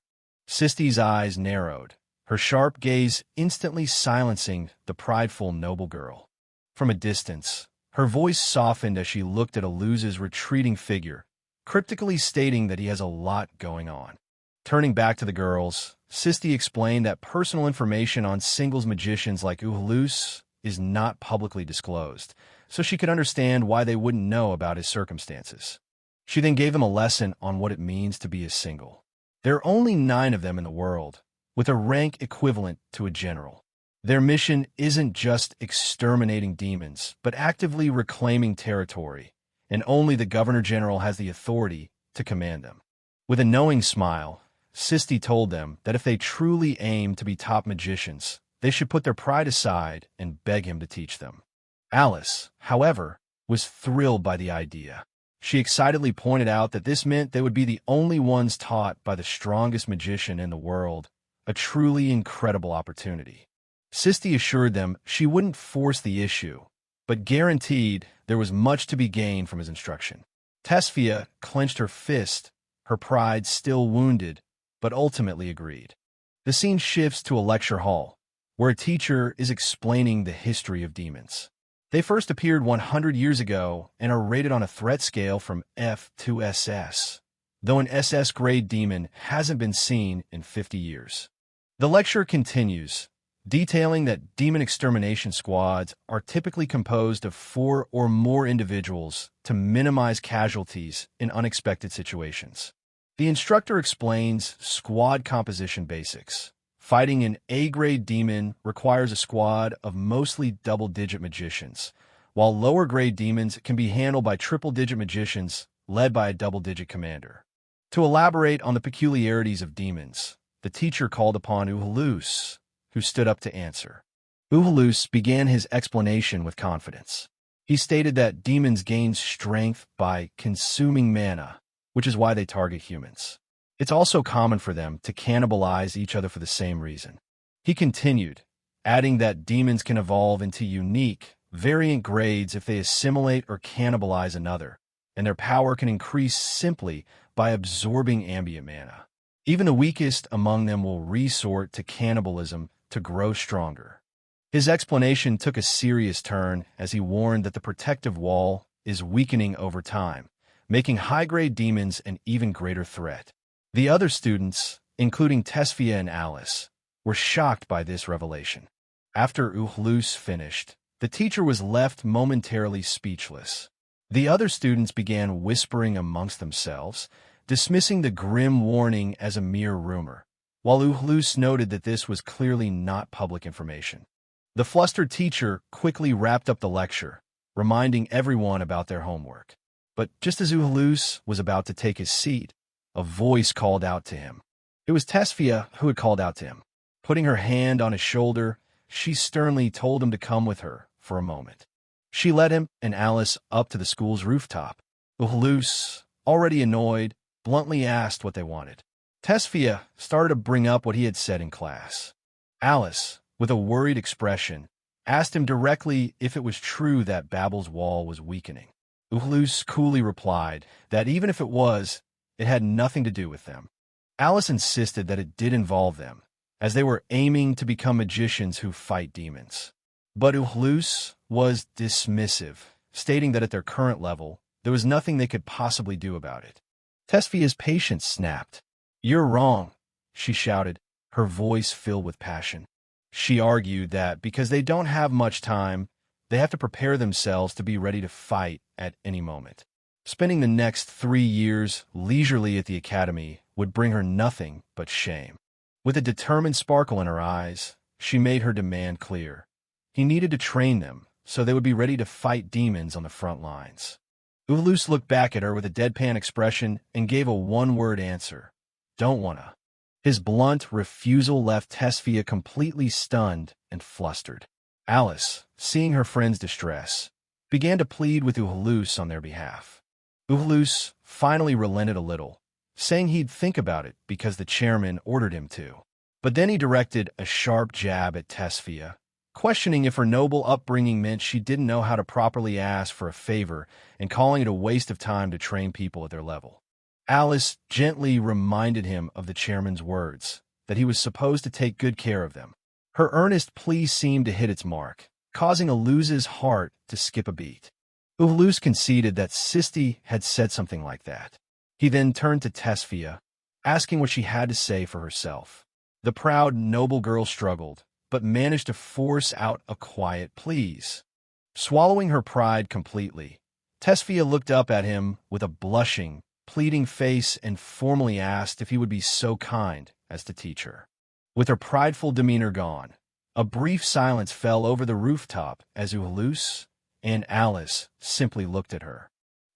Sisti's eyes narrowed, her sharp gaze instantly silencing the prideful noble girl. From a distance, her voice softened as she looked at Uhaloo's retreating figure, cryptically stating that he has a lot going on. Turning back to the girls, Sisti explained that personal information on singles magicians like Uhaloo is not publicly disclosed, so she could understand why they wouldn't know about his circumstances. She then gave them a lesson on what it means to be a single. There are only 9 of them in the world, with a rank equivalent to a general. Their mission isn't just exterminating demons, but actively reclaiming territory, and only the Governor-General has the authority to command them. With a knowing smile, Sisti told them that if they truly aim to be top magicians, they should put their pride aside and beg him to teach them. Alice, however, was thrilled by the idea. She excitedly pointed out that this meant they would be the only ones taught by the strongest magician in the world, a truly incredible opportunity. Sisti assured them she wouldn't force the issue, but guaranteed there was much to be gained from his instruction. Tesia clenched her fist, her pride still wounded, but ultimately agreed. The scene shifts to a lecture hall, where a teacher is explaining the history of demons. They first appeared 100 years ago and are rated on a threat scale from F to SS, though an SS-grade demon hasn't been seen in 50 years. The lecture continues, detailing that demon extermination squads are typically composed of 4 or more individuals to minimize casualties in unexpected situations. The instructor explains squad composition basics. Fighting an A-grade demon requires a squad of mostly double-digit magicians, while lower-grade demons can be handled by triple-digit magicians led by a double-digit commander. To elaborate on the peculiarities of demons, the teacher called upon Uhaloo, who stood up to answer. Uhaloo began his explanation with confidence. He stated that demons gain strength by consuming mana, which is why they target humans. It's also common for them to cannibalize each other for the same reason. He continued, adding that demons can evolve into unique, variant grades if they assimilate or cannibalize another, and their power can increase simply by absorbing ambient mana. Even the weakest among them will resort to cannibalism to grow stronger. His explanation took a serious turn as he warned that the protective wall is weakening over time, making high-grade demons an even greater threat. The other students, including Tesia and Alice, were shocked by this revelation. After Uhaloo finished, the teacher was left momentarily speechless. The other students began whispering amongst themselves, dismissing the grim warning as a mere rumor, while Uhaloo noted that this was clearly not public information. The flustered teacher quickly wrapped up the lecture, reminding everyone about their homework. But just as Uhaloo was about to take his seat, a voice called out to him. It was Tesia who had called out to him. Putting her hand on his shoulder, she sternly told him to come with her for a moment. She led him and Alice up to the school's rooftop. Uhaloo, already annoyed, bluntly asked what they wanted. Tesia started to bring up what he had said in class. Alice, with a worried expression, asked him directly if it was true that Babel's wall was weakening. Uhaloo coolly replied that even if it was, it had nothing to do with them. Alice insisted that it did involve them, as they were aiming to become magicians who fight demons. But Uhaloo was dismissive, stating that at their current level, there was nothing they could possibly do about it. Tesia's patience snapped. "You're wrong," she shouted, her voice filled with passion. She argued that because they don't have much time, they have to prepare themselves to be ready to fight at any moment. Spending the next 3 years leisurely at the academy would bring her nothing but shame. With a determined sparkle in her eyes, she made her demand clear. He needed to train them so they would be ready to fight demons on the front lines. Uhaloo looked back at her with a deadpan expression and gave a one-word answer. "Don't wanna." His blunt refusal left Tesia completely stunned and flustered. Alice, seeing her friend's distress, began to plead with Uhaloo on their behalf. Uhaloo finally relented a little, saying he'd think about it because the chairman ordered him to. But then he directed a sharp jab at Tesia, questioning if her noble upbringing meant she didn't know how to properly ask for a favor and calling it a waste of time to train people at their level. Alice gently reminded him of the chairman's words, that he was supposed to take good care of them. Her earnest plea seemed to hit its mark, causing Uhaloo's heart to skip a beat. Uhaloo conceded that Sisti had said something like that. He then turned to Tesia, asking what she had to say for herself. The proud, noble girl struggled, but managed to force out a quiet please. Swallowing her pride completely, Tesia looked up at him with a blushing, pleading face and formally asked if he would be so kind as to teach her. With her prideful demeanor gone, A brief silence fell over the rooftop as Uhaloo and Alice simply looked at her.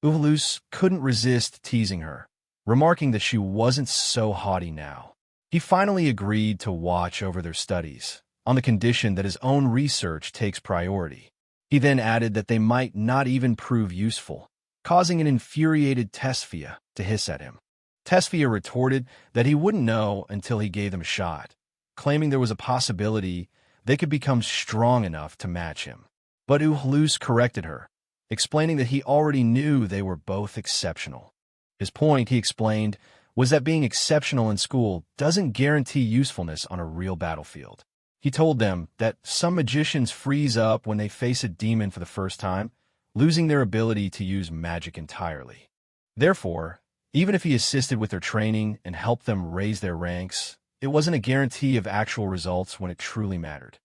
Uhaloo couldn't resist teasing her, remarking that she wasn't so haughty now. He finally agreed to watch over their studies, on the condition that his own research takes priority. He then added that they might not even prove useful, causing an infuriated Tesia to hiss at him. Tesia retorted that he wouldn't know until he gave them a shot, claiming there was a possibility they could become strong enough to match him. But Uhaloo corrected her, explaining that he already knew they were both exceptional. His point, he explained, was that being exceptional in school doesn't guarantee usefulness on a real battlefield. He told them that some magicians freeze up when they face a demon for the first time, losing their ability to use magic entirely. Therefore, even if he assisted with their training and helped them raise their ranks, it wasn't a guarantee of actual results when it truly mattered.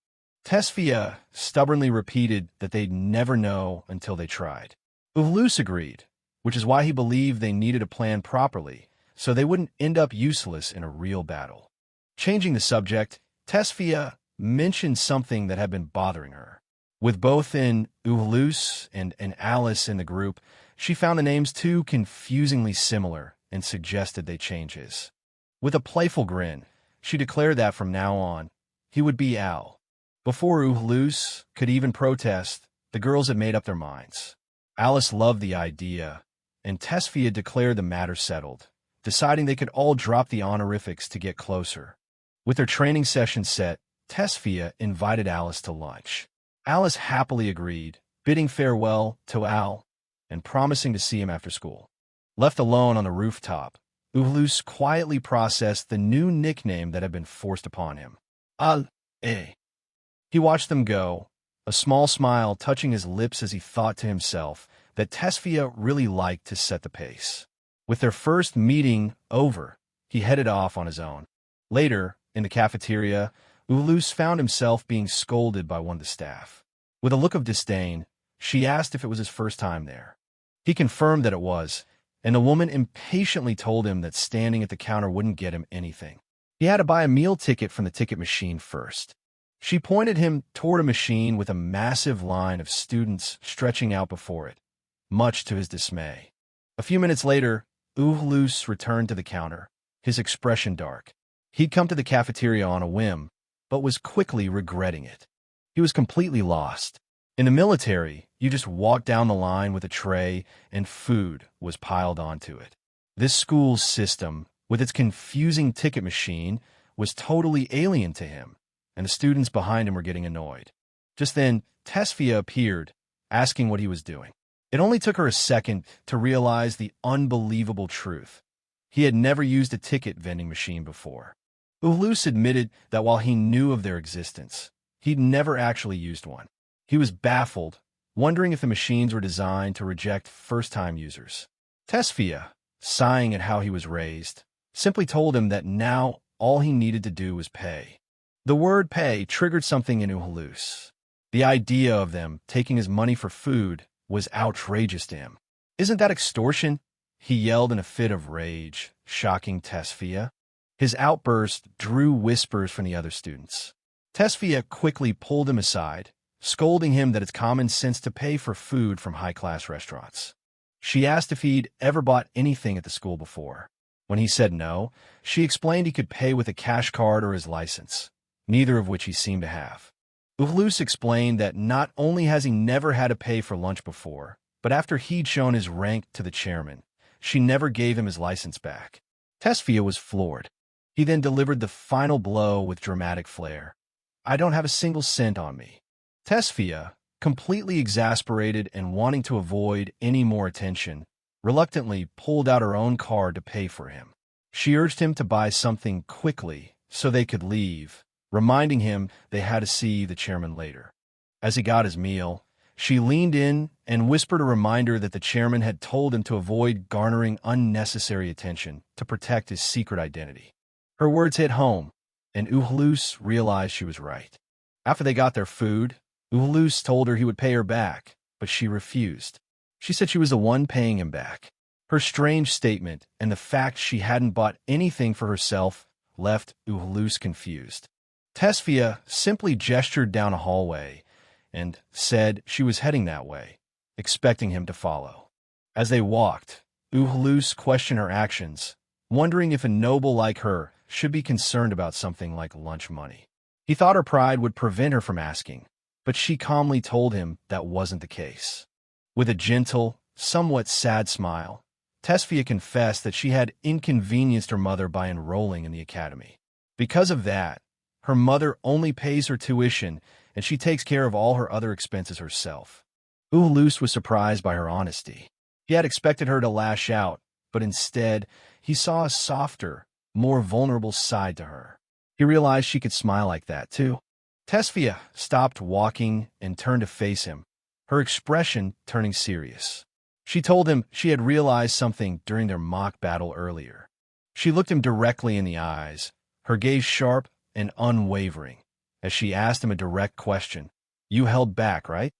Tesia stubbornly repeated that they'd never know until they tried. Uhaloo agreed, which is why he believed they needed to plan properly so they wouldn't end up useless in a real battle. Changing the subject, Tesia mentioned something that had been bothering her. With both Uhaloo and Alice in the group, she found the names too confusingly similar and suggested they change his. With a playful grin, she declared that from now on, he would be Al. Before Uhaloo could even protest, the girls had made up their minds. Alice loved the idea, and Tesia declared the matter settled, deciding they could all drop the honorifics to get closer. With their training session set, Tesia invited Alice to lunch. Alice happily agreed, bidding farewell to Al and promising to see him after school. Left alone on the rooftop, Uhaloo quietly processed the new nickname that had been forced upon him. Al-A. He watched them go, a small smile touching his lips as he thought to himself that Tesia really liked to set the pace. With their first meeting over, he headed off on his own. Later, in the cafeteria, Uhaloo found himself being scolded by one of the staff. With a look of disdain, she asked if it was his first time there. He confirmed that it was, and the woman impatiently told him that standing at the counter wouldn't get him anything. He had to buy a meal ticket from the ticket machine first. She pointed him toward a machine with a massive line of students stretching out before it, much to his dismay. A few minutes later, Uhaloo returned to the counter, his expression dark. He'd come to the cafeteria on a whim, but was quickly regretting it. He was completely lost. In the military, you just walked down the line with a tray and food was piled onto it. This school's system, with its confusing ticket machine, was totally alien to him, and the students behind him were getting annoyed. Just then, Tesia appeared, asking what he was doing. It only took her a second to realize the unbelievable truth. He had never used a ticket vending machine before. Uhaloo admitted that while he knew of their existence, he'd never actually used one. He was baffled, wondering if the machines were designed to reject first-time users. Tesia, sighing at how he was raised, simply told him that now all he needed to do was pay. The word pay triggered something in Uhaloo. The idea of them taking his money for food was outrageous to him. "Isn't that extortion?" he yelled in a fit of rage, shocking Tesia. His outburst drew whispers from the other students. Tesia quickly pulled him aside, scolding him that it's common sense to pay for food from high-class restaurants. She asked if he'd ever bought anything at the school before. When he said no, she explained he could pay with a cash card or his license, neither of which he seemed to have. Uhaloo explained that not only has he never had to pay for lunch before, but after he'd shown his rank to the chairman, she never gave him his license back. Tesia was floored. He then delivered the final blow with dramatic flair. "I don't have a single cent on me." Tesia, completely exasperated and wanting to avoid any more attention, reluctantly pulled out her own card to pay for him. She urged him to buy something quickly so they could leave, reminding him they had to see the chairman later. As he got his meal, she leaned in and whispered a reminder that the chairman had told him to avoid garnering unnecessary attention to protect his secret identity. Her words hit home, and Uhaloo realized she was right. After they got their food, Uhaloo told her he would pay her back, but she refused. She said she was the one paying him back. Her strange statement and the fact she hadn't bought anything for herself left Uhaloo confused. Tesfia simply gestured down a hallway and said she was heading that way, expecting him to follow. As they walked, Uhaloo questioned her actions, wondering if a noble like her should be concerned about something like lunch money. He thought her pride would prevent her from asking, but she calmly told him that wasn't the case. With a gentle, somewhat sad smile, Tesfia confessed that she had inconvenienced her mother by enrolling in the academy. Because of that, her mother only pays her tuition and she takes care of all her other expenses herself. Uhaloo was surprised by her honesty. He had expected her to lash out, but instead, he saw a softer, more vulnerable side to her. He realized she could smile like that, too. Tesfia stopped walking and turned to face him, her expression turning serious. She told him she had realized something during their mock battle earlier. She looked him directly in the eyes, her gaze sharp and unwavering, as she asked him a direct question. "You held back, right?"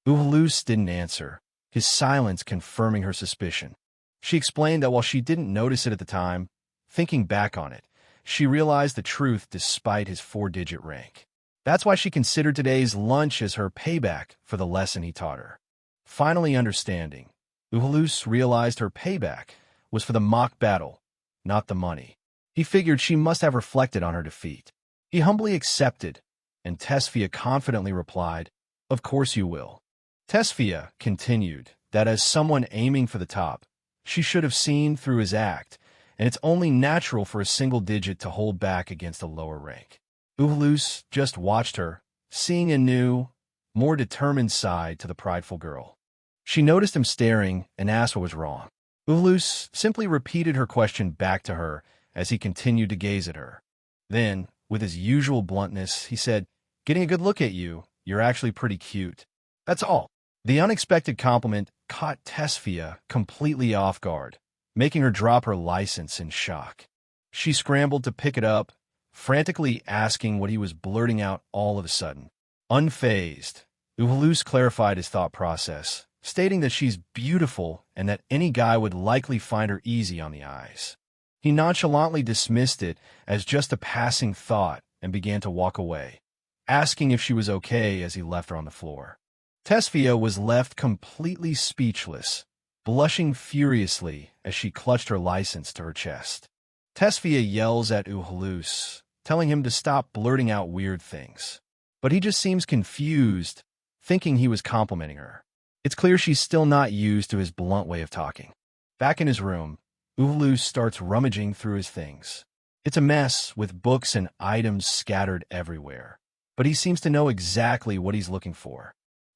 Uhaloo didn't answer, his silence confirming her suspicion. She explained that while she didn't notice it at the time, thinking back on it, she realized the truth despite his 4-digit rank. That's why she considered today's lunch as her payback for the lesson he taught her. Finally understanding, Uhaloo realized her payback was for the mock battle, not the money. He figured she must have reflected on her defeat. He humbly accepted, and Tesfia confidently replied, "Of course you will." Tesfia continued that as someone aiming for the top, she should have seen through his act, and it's only natural for a single digit to hold back against a lower rank. Uhaloo just watched her, seeing a new, more determined side to the prideful girl. She noticed him staring and asked what was wrong. Uhaloo simply repeated her question back to her as he continued to gaze at her. Then, with his usual bluntness, he said, "Getting a good look at you, you're actually pretty cute. That's all." The unexpected compliment caught Tesfia completely off guard, making her drop her license in shock. She scrambled to pick it up, frantically asking what he was blurting out all of a sudden. Unfazed, Uhaloo clarified his thought process, stating that she's beautiful and that any guy would likely find her easy on the eyes. He nonchalantly dismissed it as just a passing thought and began to walk away, asking if she was okay as he left her on the floor. Tesfia was left completely speechless, blushing furiously as she clutched her license to her chest. Tesfia yells at Uhaloo, telling him to stop blurting out weird things. But he just seems confused, thinking he was complimenting her. It's clear she's still not used to his blunt way of talking. Back in his room, Uhaloo starts rummaging through his things. It's a mess with books and items scattered everywhere, but he seems to know exactly what he's looking for.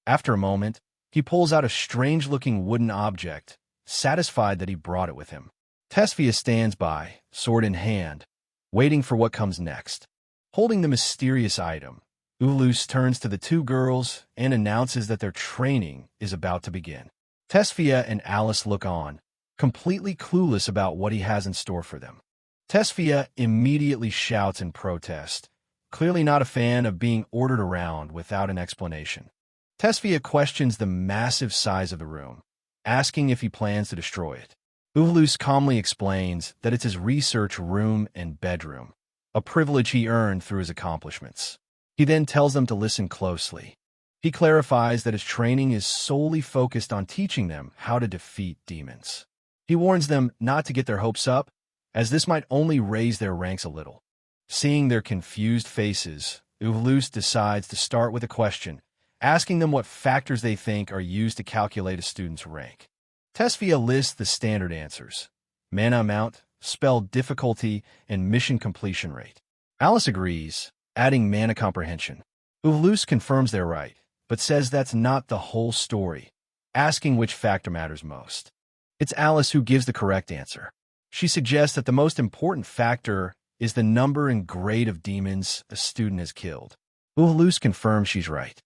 After a moment, he pulls out a strange-looking wooden object, satisfied that he brought it with him. Tesfia stands by, sword in hand, waiting for what comes next. Holding the mysterious item, Uhaloo turns to the two girls and announces that their training is about to begin. Tesfia and Alice look on, completely clueless about what he has in store for them. Tesfia immediately shouts in protest, clearly not a fan of being ordered around without an explanation. Tesfia questions the massive size of the room, asking if he plans to destroy it. Uhaloo calmly explains that it's his research room and bedroom, a privilege he earned through his accomplishments. He then tells them to listen closely. He clarifies that his training is solely focused on teaching them how to defeat demons. He warns them not to get their hopes up, as this might only raise their ranks a little. Seeing their confused faces, Uhaloo decides to start with a question, asking them what factors they think are used to calculate a student's rank. Tesfia lists the standard answers: mana amount, spell difficulty, and mission completion rate. Alice agrees, adding mana comprehension. Uhaloo confirms they're right, but says that's not the whole story, asking which factor matters most. It's Alice who gives the correct answer. She suggests that the most important factor is the number and grade of demons a student has killed. Uhaloo confirms she's right.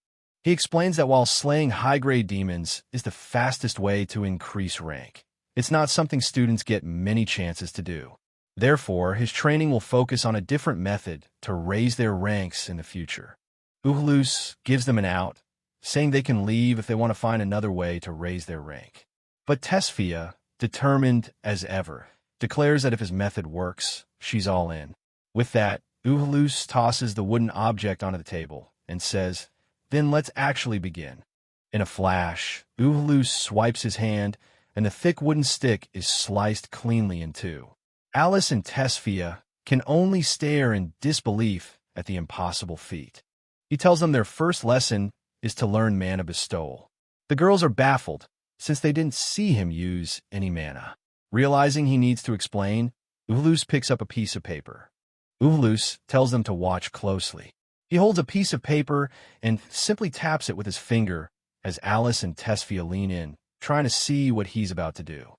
He explains that while slaying high-grade demons is the fastest way to increase rank, it's not something students get many chances to do. Therefore, his training will focus on a different method to raise their ranks in the future. Uhaloo gives them an out, saying they can leave if they want to find another way to raise their rank. But Tesfia, determined as ever, declares that if his method works, she's all in. With that, Uhaloo tosses the wooden object onto the table and says, "Then let's actually begin." In a flash, Uhaloo swipes his hand, and the thick wooden stick is sliced cleanly in two. Alice and Tesia can only stare in disbelief at the impossible feat. He tells them their first lesson is to learn mana bestowal. The girls are baffled, since they didn't see him use any mana. Realizing he needs to explain, Uhaloo picks up a piece of paper. Uhaloo tells them to watch closely. He holds a piece of paper and simply taps it with his finger as Alice and Tesia lean in, trying to see what he's about to do.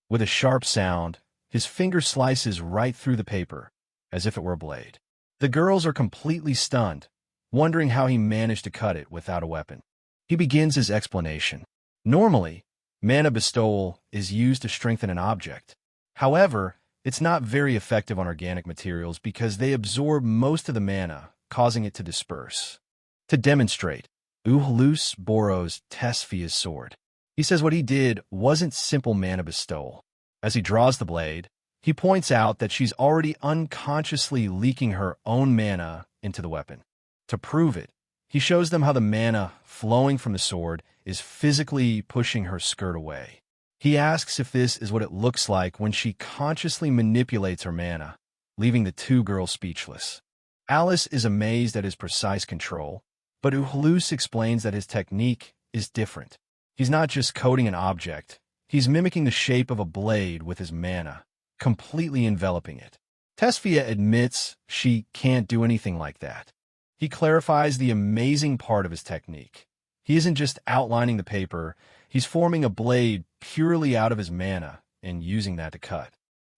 With a sharp sound, his finger slices right through the paper, as if it were a blade. The girls are completely stunned, wondering how he managed to cut it without a weapon. He begins his explanation. Normally, mana bestowal is used to strengthen an object. However, it's not very effective on organic materials because they absorb most of the mana, causing it to disperse. To demonstrate, Uhaloo borrows Tesia's sword. He says what he did wasn't simple mana bestowal. As he draws the blade, he points out that she's already unconsciously leaking her own mana into the weapon. To prove it, he shows them how the mana flowing from the sword is physically pushing her skirt away. He asks if this is what it looks like when she consciously manipulates her mana, leaving the two girls speechless. Alice is amazed at his precise control, but Uhaloo explains that his technique is different. He's not just coding an object, he's mimicking the shape of a blade with his mana, completely enveloping it. Tesia admits she can't do anything like that. He clarifies the amazing part of his technique. He isn't just outlining the paper, he's forming a blade purely out of his mana and using that to cut.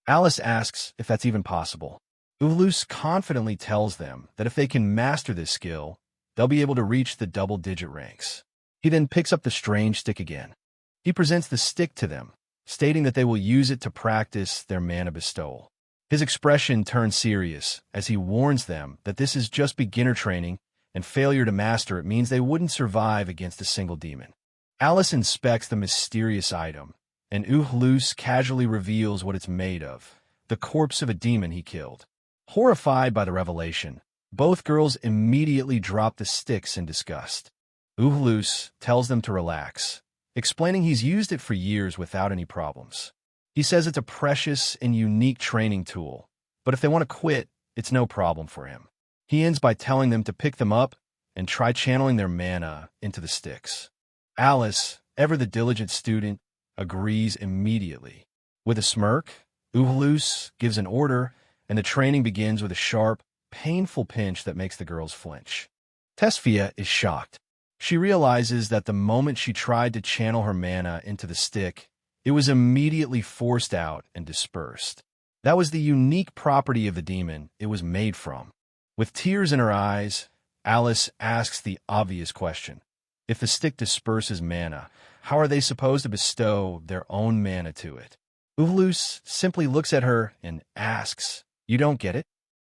Alice asks if that's even possible. Uhaloo confidently tells them that if they can master this skill, they'll be able to reach the double-digit ranks. He then picks up the strange stick again. He presents the stick to them, stating that they will use it to practice their mana bestowal. His expression turns serious as he warns them that this is just beginner training and failure to master it means they wouldn't survive against a single demon. Alice inspects the mysterious item, and Uhaloo casually reveals what it's made of, the corpse of a demon he killed. Horrified by the revelation, both girls immediately drop the sticks in disgust. Uhaloo tells them to relax, explaining he's used it for years without any problems. He says it's a precious and unique training tool, but if they want to quit, it's no problem for him. He ends by telling them to pick them up and try channeling their mana into the sticks. Alice, ever the diligent student, agrees immediately. With a smirk, Uhaloo gives an order, and the training begins with a sharp, painful pinch that makes the girls flinch. Tesia is shocked. She realizes that the moment she tried to channel her mana into the stick, it was immediately forced out and dispersed. That was the unique property of the demon it was made from. With tears in her eyes, Alice asks the obvious question. If the stick disperses mana, how are they supposed to bestow their own mana to it? Uhaloo simply looks at her and asks, "You don't get it?"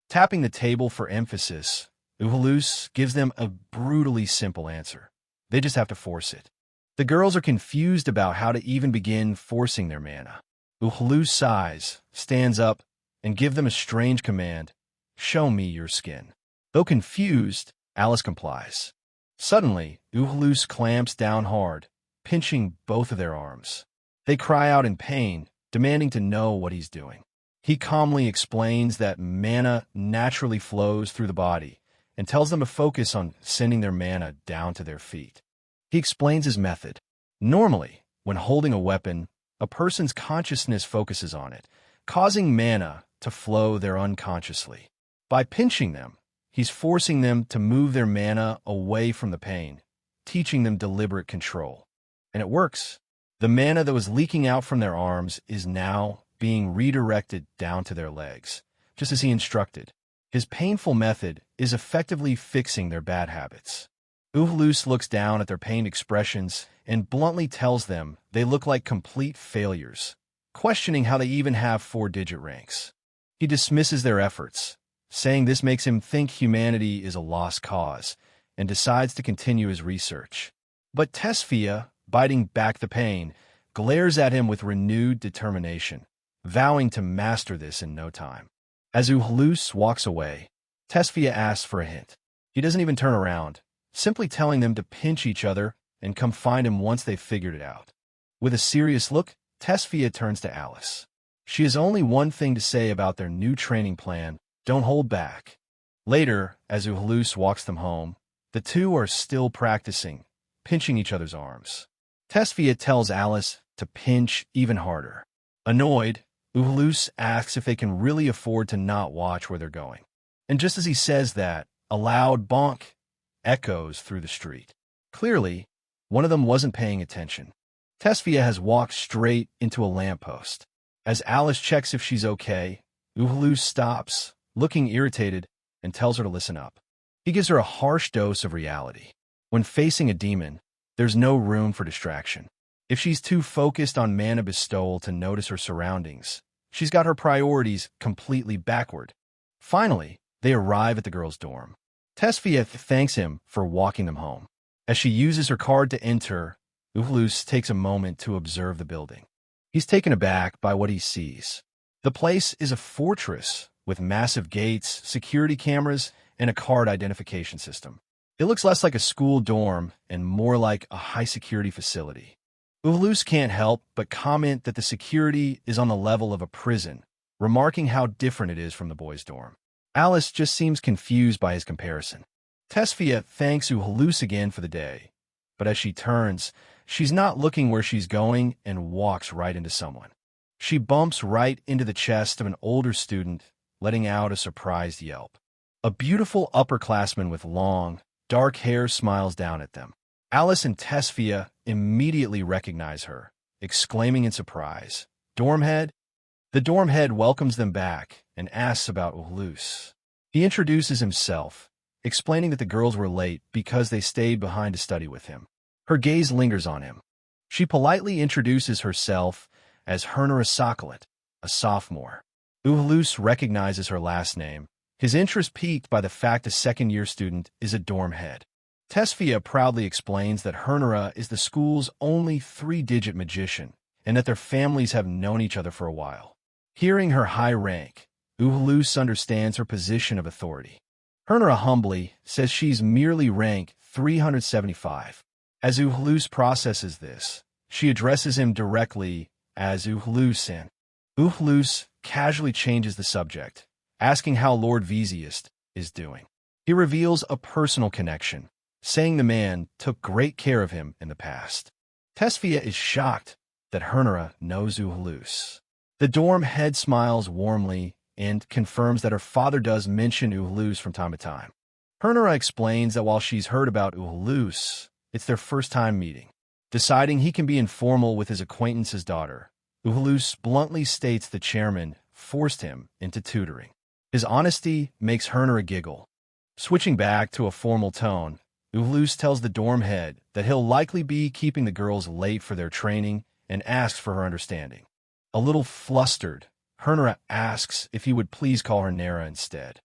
Tapping the table for emphasis, Uhaloo gives them a brutally simple answer. They just have to force it. The girls are confused about how to even begin forcing their mana. Uhaloo sighs, stands up, and gives them a strange command. "Show me your skin." Though confused, Alice complies. Suddenly, Uhaloo clamps down hard, pinching both of their arms. They cry out in pain, demanding to know what he's doing. He calmly explains that mana naturally flows through the body and tells them to focus on sending their mana down to their feet. He explains his method. Normally, when holding a weapon, a person's consciousness focuses on it, causing mana to flow there unconsciously. By pinching them, he's forcing them to move their mana away from the pain, teaching them deliberate control. And it works. The mana that was leaking out from their arms is now being redirected down to their legs, just as he instructed. His painful method is effectively fixing their bad habits. Uhaloo looks down at their pained expressions and bluntly tells them they look like complete failures, questioning how they even have 4-digit ranks. He dismisses their efforts, saying this makes him think humanity is a lost cause, and decides to continue his research. But Tesia, biting back the pain, glares at him with renewed determination, vowing to master this in no time. As Uhaloo walks away, Tesfia asks for a hint. He doesn't even turn around, simply telling them to pinch each other and come find him once they've figured it out. With a serious look, Tesfia turns to Alice. She has only one thing to say about their new training plan: don't hold back. Later, as Uhaloo walks them home, the two are still practicing, pinching each other's arms. Tesfia tells Alice to pinch even harder. Annoyed, Uhaloo asks if they can really afford to not watch where they're going. And just as he says that, a loud bonk echoes through the street. Clearly, one of them wasn't paying attention. Tesfia has walked straight into a lamppost. As Alice checks if she's okay, Uhaloo stops, looking irritated, and tells her to listen up. He gives her a harsh dose of reality. When facing a demon, there's no room for distraction. If she's too focused on mana bestowal to notice her surroundings, she's got her priorities completely backward. Finally, they arrive at the girls' dorm. Tesfia thanks him for walking them home. As she uses her card to enter, Uhaloo takes a moment to observe the building. He's taken aback by what he sees. The place is a fortress with massive gates, security cameras, and a card identification system. It looks less like a school dorm and more like a high-security facility. Uhaloo can't help but comment that the security is on the level of a prison, remarking how different it is from the boys' dorm. Alice just seems confused by his comparison. Tesfia thanks Uhaloo again for the day, but as she turns, she's not looking where she's going and walks right into someone. She bumps right into the chest of an older student, letting out a surprised yelp. A beautiful upperclassman with long, dark hair smiles down at them. Alice and Tesfia immediately recognize her, exclaiming in surprise, "Dorm head?" The dorm head welcomes them back and asks about Uhaloo. He introduces himself, explaining that the girls were late because they stayed behind to study with him. Her gaze lingers on him. She politely introduces herself as Hernera, a sophomore. Uhaloo recognizes her last name, his interest piqued by the fact a second-year student is a dorm head. Tesfia proudly explains that Hernera is the school's only 3-digit magician and that their families have known each other for a while. Hearing her high rank, Uhaloo understands her position of authority. Hernera humbly says she's merely rank 375. As Uhaloo processes this, she addresses him directly as Uhaloo-san. Uhaloo casually changes the subject, asking how Lord Veziest is doing. He reveals a personal connection, saying the man took great care of him in the past. Tesfia is shocked that Hernera knows Uhaloo. The dorm head smiles warmly and confirms that her father does mention Uhaloo from time to time. Hernera explains that while she's heard about Uhaloo, it's their first time meeting. Deciding he can be informal with his acquaintance's daughter, Uhaloo bluntly states the chairman forced him into tutoring. His honesty makes Hernera giggle. Switching back to a formal tone, Uhaloo tells the dorm head that he'll likely be keeping the girls late for their training and asks for her understanding. A little flustered, Hernera asks if he would please call her Hernera instead.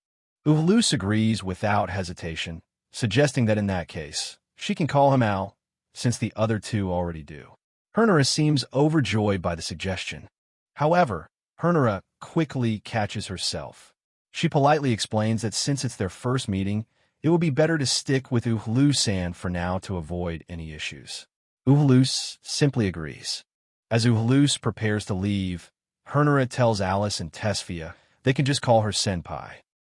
Uhaloo agrees without hesitation, suggesting that in that case, she can call him Al, since the other two already do. Hernera seems overjoyed by the suggestion. However, Hernera quickly catches herself. She politely explains that since it's their first meeting, it will be better to stick with Uhaloo-san for now to avoid any issues. Uhaloo simply agrees. As Uhaloo prepares to leave, Hernera tells Alice and Tesfia they can just call her senpai.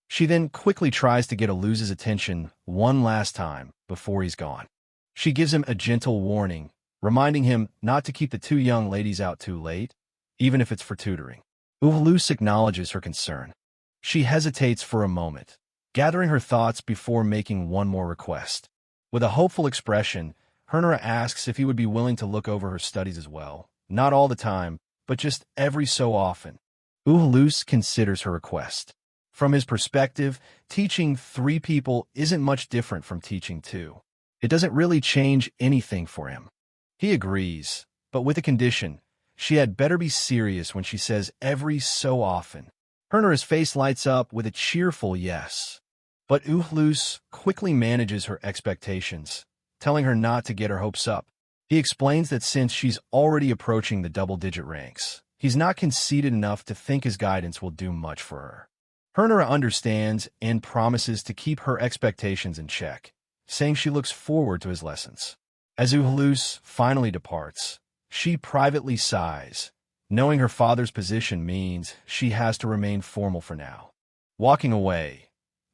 She then quickly tries to get Uhaloo's attention one last time before he's gone. She gives him a gentle warning, reminding him not to keep the two young ladies out too late, even if it's for tutoring. Uhaloo acknowledges her concern. She hesitates for a moment, gathering her thoughts before making one more request. With a hopeful expression, Hernera asks if he would be willing to look over her studies as well. Not all the time, but just every so often. Uhaloo considers her request. From his perspective, teaching 3 people isn't much different from teaching 2. It doesn't really change anything for him. He agrees, but with a condition. She had better be serious when she says every so often. Hernera's face lights up with a cheerful yes. But Uhaloo quickly manages her expectations, telling her not to get her hopes up. He explains that since she's already approaching the double-digit ranks, he's not conceited enough to think his guidance will do much for her. Hernera understands and promises to keep her expectations in check, saying she looks forward to his lessons. As Uhaloo finally departs, she privately sighs, knowing her father's position means she has to remain formal for now. Walking away,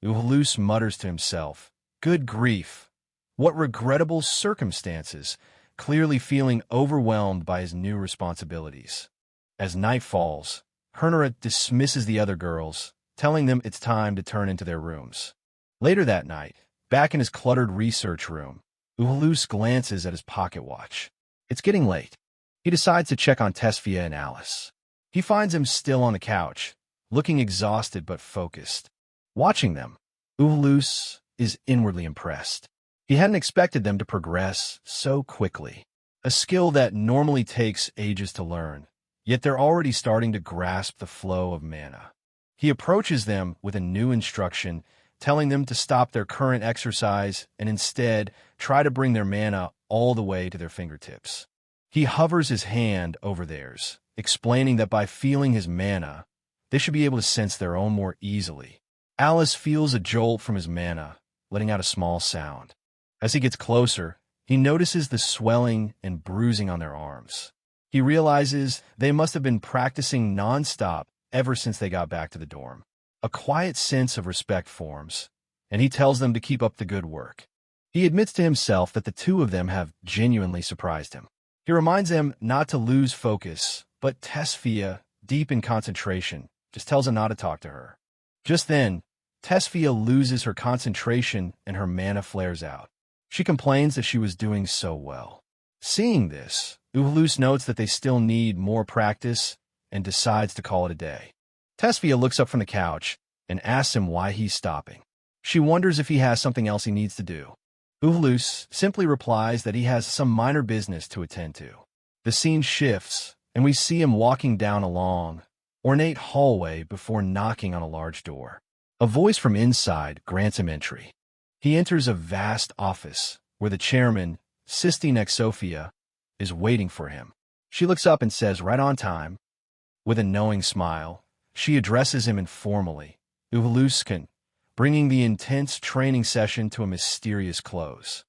Uhaloo mutters to himself, "Good grief! What regrettable circumstances," clearly feeling overwhelmed by his new responsibilities. As night falls, Hernera dismisses the other girls, telling them it's time to turn into their rooms. Later that night, back in his cluttered research room, Uhaloo glances at his pocket watch. It's getting late. He decides to check on Tesia and Alice. He finds them still on the couch, looking exhausted but focused. Watching them, Uhaloo is inwardly impressed. He hadn't expected them to progress so quickly, a skill that normally takes ages to learn, yet they're already starting to grasp the flow of mana. He approaches them with a new instruction, telling them to stop their current exercise and instead try to bring their mana all the way to their fingertips. He hovers his hand over theirs, explaining that by feeling his mana, they should be able to sense their own more easily. Alice feels a jolt from his mana, letting out a small sound. As he gets closer, he notices the swelling and bruising on their arms. He realizes they must have been practicing non-stop ever since they got back to the dorm. A quiet sense of respect forms, and he tells them to keep up the good work. He admits to himself that the two of them have genuinely surprised him. He reminds them not to lose focus, but Tesia, deep in concentration, just tells him not to talk to her. Just then, Tesia loses her concentration and her mana flares out. She complains that she was doing so well. Seeing this, Uhaloo notes that they still need more practice and decides to call it a day. Tesia looks up from the couch and asks him why he's stopping. She wonders if he has something else he needs to do. Uhaloo simply replies that he has some minor business to attend to. The scene shifts, and we see him walking down a long, ornate hallway before knocking on a large door. A voice from inside grants him entry. He enters a vast office where the chairman, Sistine Exophia, is waiting for him. She looks up and says, "Right on time." With a knowing smile, she addresses him informally, Uhaloo, bringing the intense training session to a mysterious close.